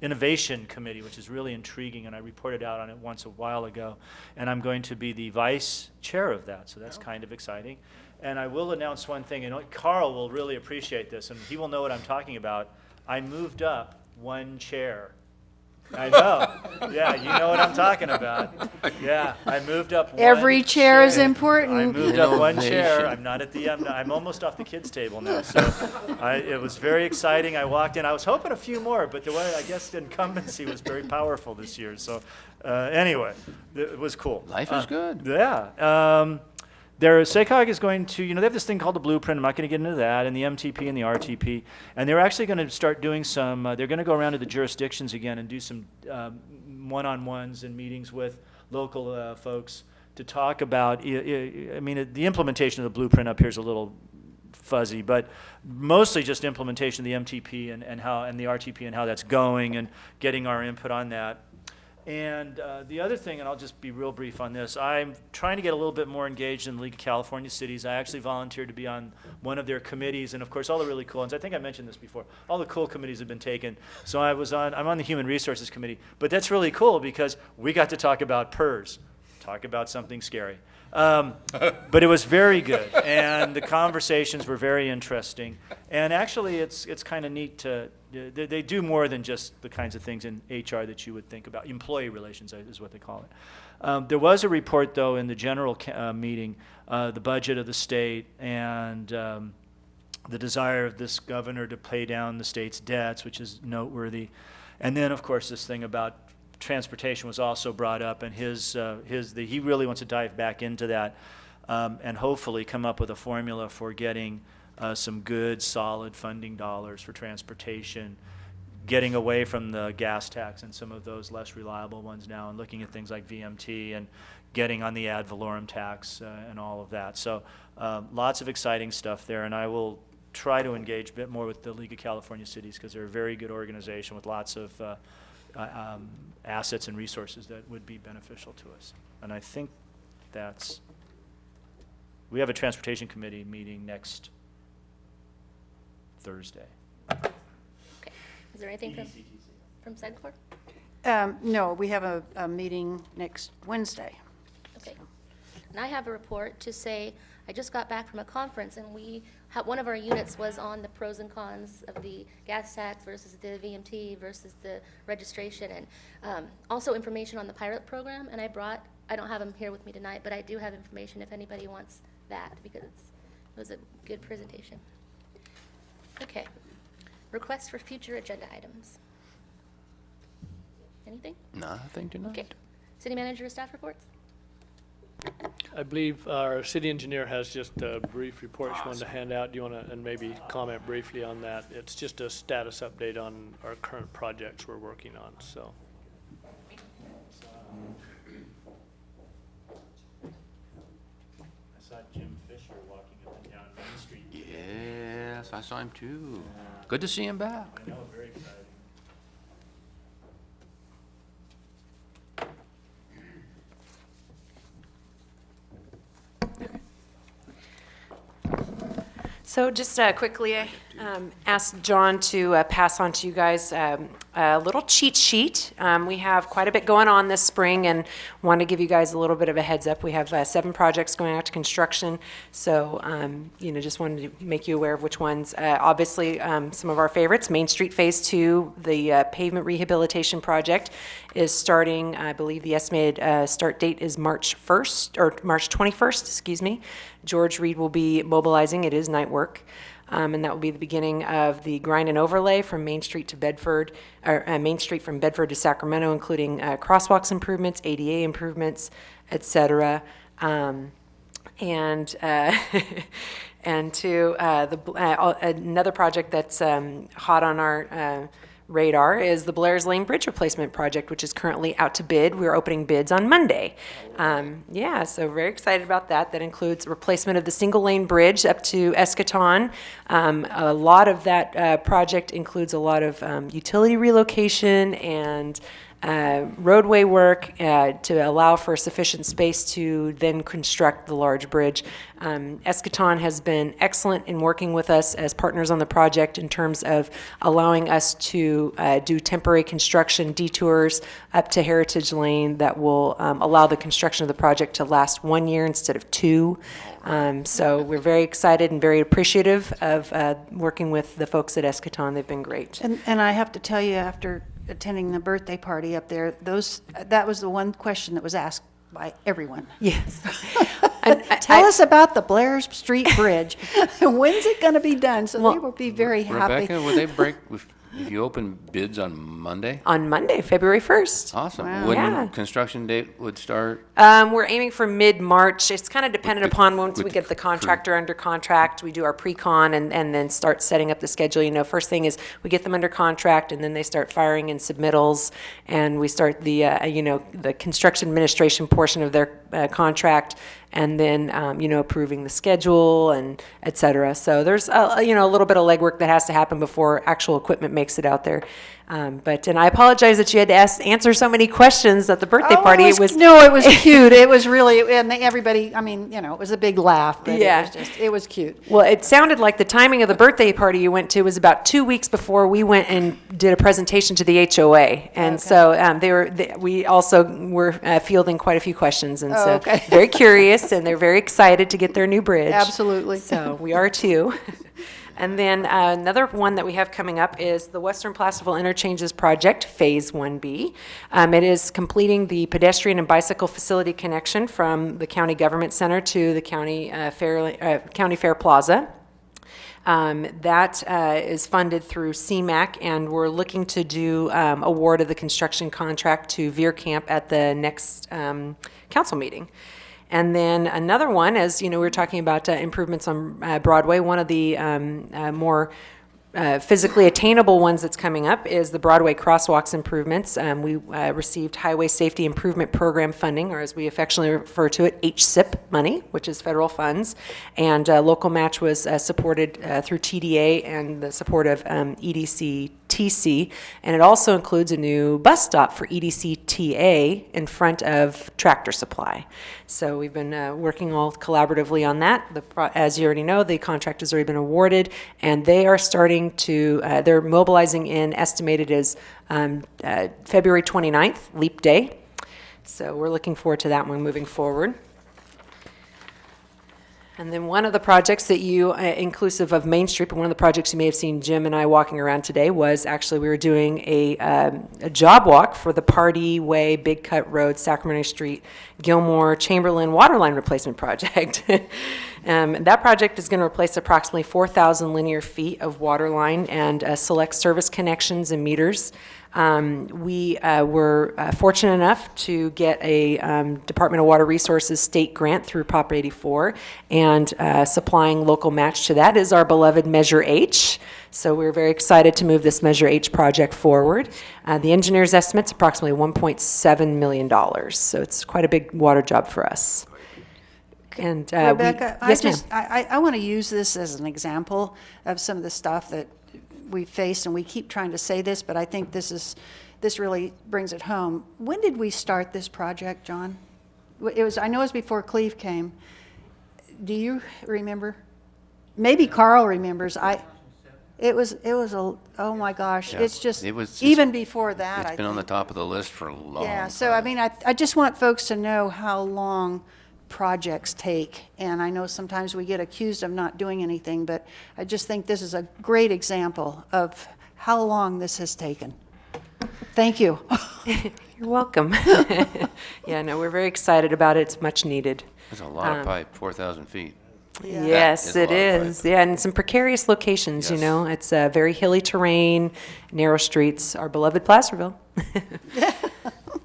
Innovation Committee, which is really intriguing, and I reported out on it once a while ago, and I'm going to be the vice chair of that, so that's kind of exciting. And I will announce one thing, and Carl will really appreciate this, and he will know what I'm talking about. I moved up one chair. I know. Yeah, you know what I'm talking about. Yeah, I moved up one Every chair is important. I moved up one chair. I'm almost off the kids' table now. So it was very exciting. I walked in. I was hoping a few more, but I guess the incumbency was very powerful this year. So anyway, it was cool. Life is good. Yeah. SACOG is going to, they have this thing called the blueprint. I'm not going to get into that, and the MTP and the RTP. And they're actually going to start doing some, they're going to go around to the jurisdictions again and do some one-on-ones and meetings with local folks to talk about, the implementation of the blueprint up here is a little fuzzy, but mostly just implementation of the MTP and the RTP and how that's going and getting our input on that. And the other thing, and I'll just be real brief on this, I'm trying to get a little bit more engaged in the League of California Cities. I actually volunteered to be on one of their committees, and of course, all the really cool ones. I think I mentioned this before. All the cool committees have been taken. So I'm on the Human Resources Committee. But that's really cool because we got to talk about PERS, talk about something scary. But it was very good, and the conversations were very interesting. And actually, it's kind of neat to, they do more than just the kinds of things in HR that you would think about. Employee relations is what they call it. There was a report, though, in the general meeting, the budget of the state and the desire of this governor to pay down the state's debts, which is noteworthy. And then, of course, this thing about transportation was also brought up, and he really wants to dive back into that and hopefully come up with a formula for getting some good, solid funding dollars for transportation, getting away from the gas tax and some of those less reliable ones now, and looking at things like VMT and getting on the ad valorem tax and all of that. So lots of exciting stuff there, and I will try to engage a bit more with the League of California Cities because they're a very good organization with lots of assets and resources that would be beneficial to us. And I think we have a transportation committee meeting next Thursday. Okay. Is there anything from Sagaport? No, we have a meeting next Wednesday. Okay. And I have a report to say, I just got back from a conference, and one of our units was on the pros and cons of the gas tax versus the VMT versus the registration, and also information on the pilot program. And I don't have them here with me tonight, but I do have information if anybody wants that, because it was a good presentation. Okay. Requests for future agenda items. Anything? Nothing tonight. Okay. City manager staff reports? I believe our city engineer has just a brief report she wanted to hand out. Do you want to, and maybe comment briefly on that? It's just a status update on our current projects we're working on, so. I saw Jim Fisher walking up and down Main Street. Yes, I saw him too. Good to see him back. I know, very exciting. So just quickly, I asked John to pass on to you guys a little cheat sheet. We have quite a bit going on this spring and want to give you guys a little bit of a heads up. We have 7 projects going out to construction, so just wanted to make you aware of which ones. Obviously, some of our favorites, Main Street Phase 2, the pavement rehabilitation project is starting. I believe the estimated start date is March 1st, or March 21st, excuse me. George Reed will be mobilizing. It is night work. And that will be the beginning of the grind and overlay from Main Street to Bedford, or Main Street from Bedford to Sacramento, including crosswalks improvements, ADA improvements, et cetera. And to another project that's hot on our radar is the Blair's Lane Bridge Replacement Project, which is currently out to bid. We're opening bids on Monday. So very excited about that. That includes replacement of the single lane bridge up to Escaton. A lot of that project includes a lot of utility relocation and roadway work to allow for sufficient space to then construct the large bridge. Escaton has been excellent in working with us as partners on the project in terms of allowing us to do temporary construction detours up to Heritage Lane that will allow the construction of the project to last 1 year instead of 2. So we're very excited and very appreciative of working with the folks at Escaton. They've been great. And I have to tell you, after attending the birthday party up there, that was the one question that was asked by everyone. Yes. Tell us about the Blair Street Bridge. When's it going to be done? So they will be very happy. Rebecca, will they break if you open bids on Monday? On Monday, February 1st. Awesome. Wow. When Yeah. construction date would start? We're aiming for mid-March. It's kind of dependent upon once we get the contractor under contract. We do our pre-con and then start setting up the schedule. First thing is we get them under contract, and then they start firing in submittals, and we start the the construction administration portion of their contract, and then approving the schedule and et cetera. So there's a little bit of legwork that has to happen before actual equipment makes it out there. And I apologize that you had to answer so many questions at the birthday party. It was cute. It was really, and everybody, I mean, it was a big laugh, but Yeah. it was cute. Well, it sounded like the timing of the birthday party you went to was about 2 weeks before we went and did a presentation to the HOA, and so we also were fielding quite a few questions, and so very curious, and they're very excited to get their new bridge. Absolutely. So we are too. And then another one that we have coming up is the Western Placerville Interchanges Project, Phase 1B. It is completing the pedestrian and bicycle facility connection from the County Government Center to the County Fair Plaza. That is funded through CMAQ, and we're looking to do award of the construction contract to Veer Camp at the next council meeting. And then another one, as you know, we were talking about improvements on Broadway. One of the more physically attainable ones that's coming up is the Broadway crosswalks improvements. We received Highway Safety Improvement Program funding, or as we affectionately refer to it, HSIP money, which is federal funds. And local match was supported through TDA and the support of EDC-TC. And it also includes a new bus stop for EDC-TA in front of Tractor Supply. So we've been working all collaboratively on that. As you already know, the contract has already been awarded, and they are starting to, they're mobilizing in estimated as February 29th, Leap Day. So we're looking forward to that one moving forward. And then one of the projects that you, inclusive of Main Street, but one of the projects you may have seen Jim and I walking around today was actually we were doing a job walk for the Party Way, Big Cut Road, Sacramento Street, Gilmore, Chamberlain Waterline Replacement Project. That project is going to replace approximately 4,000 linear feet of water line and select service connections and meters. We were fortunate enough to get a Department of Water Resources state grant through Prop 84, and supplying local match to that is our beloved Measure H. So we're very excited to move this Measure H project forward. The engineer's estimate's approximately $1.7 million, so it's quite a big water job for us. And Rebecca, yes, ma'am. I want to use this as an example of some of the stuff that we faced, and we keep trying to say this, but I think this really brings it home. When did we start this project, John? I know it was before Cleve came. Do you remember? Maybe Carl remembers. It was oh my gosh, Yeah, it's even before that. It's been on the top of the list for a long time. Yeah, so I mean, I just want folks to know how long projects take, and I know sometimes we get accused of not doing anything, but I just think this is a great example of how long this has taken. Thank you. You're welcome. Yeah, no, we're very excited about it. It's much needed. There's a lot of pipe, 4,000 feet. Yeah. Yes, That it is a lot of is. Yeah, and some precarious locations, you Yes. know. It's very hilly terrain, narrow streets, our beloved Placerville.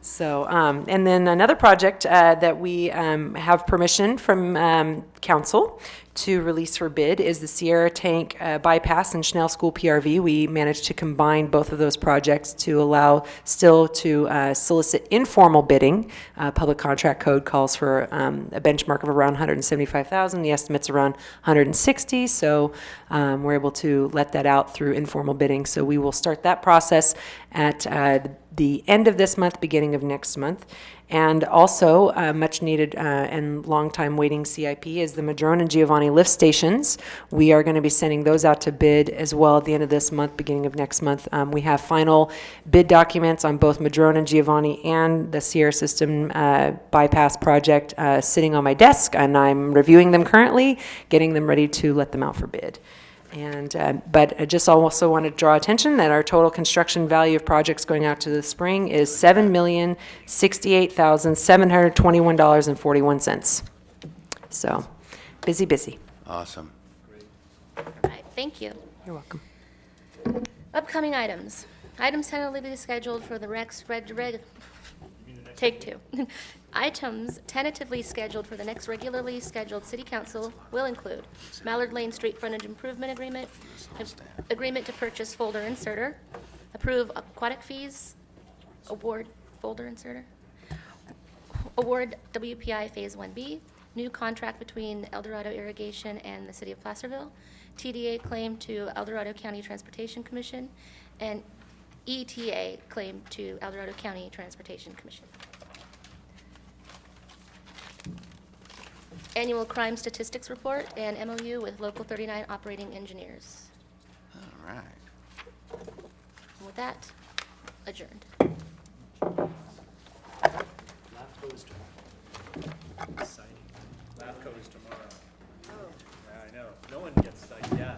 So, and then another project that we have permission from council to release for bid is the Sierra Tank Bypass and Schnell School PRV. We managed to combine both of those projects to allow still to solicit informal bidding. Public Contract Code calls for a benchmark of around $175,000. The estimate's around $160,000, so we're able to let that out through informal bidding. So we will start that process at the end of this month, beginning of next month. And also, much needed and long time waiting CIP is the Madrone and Giovanni lift stations. We are going to be sending those out to bid as well at the end of this month, beginning of next month. We have final bid documents on both Madrone and Giovanni and the Sierra System bypass project sitting on my desk, and I'm reviewing them currently, getting them ready to let them out for bid. And but I just also want to draw attention that our total construction value of projects going out to the spring is $7,068,721.41. So, busy. Awesome. All right, thank you. You're welcome. Upcoming items. Items tentatively scheduled for the Take two. Items tentatively scheduled for the next regularly scheduled city council will include Mallard Lane Street Frontage Improvement Agreement, agreement to purchase folder inserter, approve aquatic fees, award folder inserter, award WPI Phase 1B, new contract between El Dorado Irrigation and the City of Placerville, TDA claim to El Dorado County Transportation Commission, and ETA claim to El Dorado County Transportation Commission. Annual Crime Statistics Report and MOU with Local 39 Operating Engineers. All right. And with that, adjourned. LAFCO is tomorrow. Exciting. LAFCO is tomorrow. Oh. Yeah, I know. No one gets, yeah.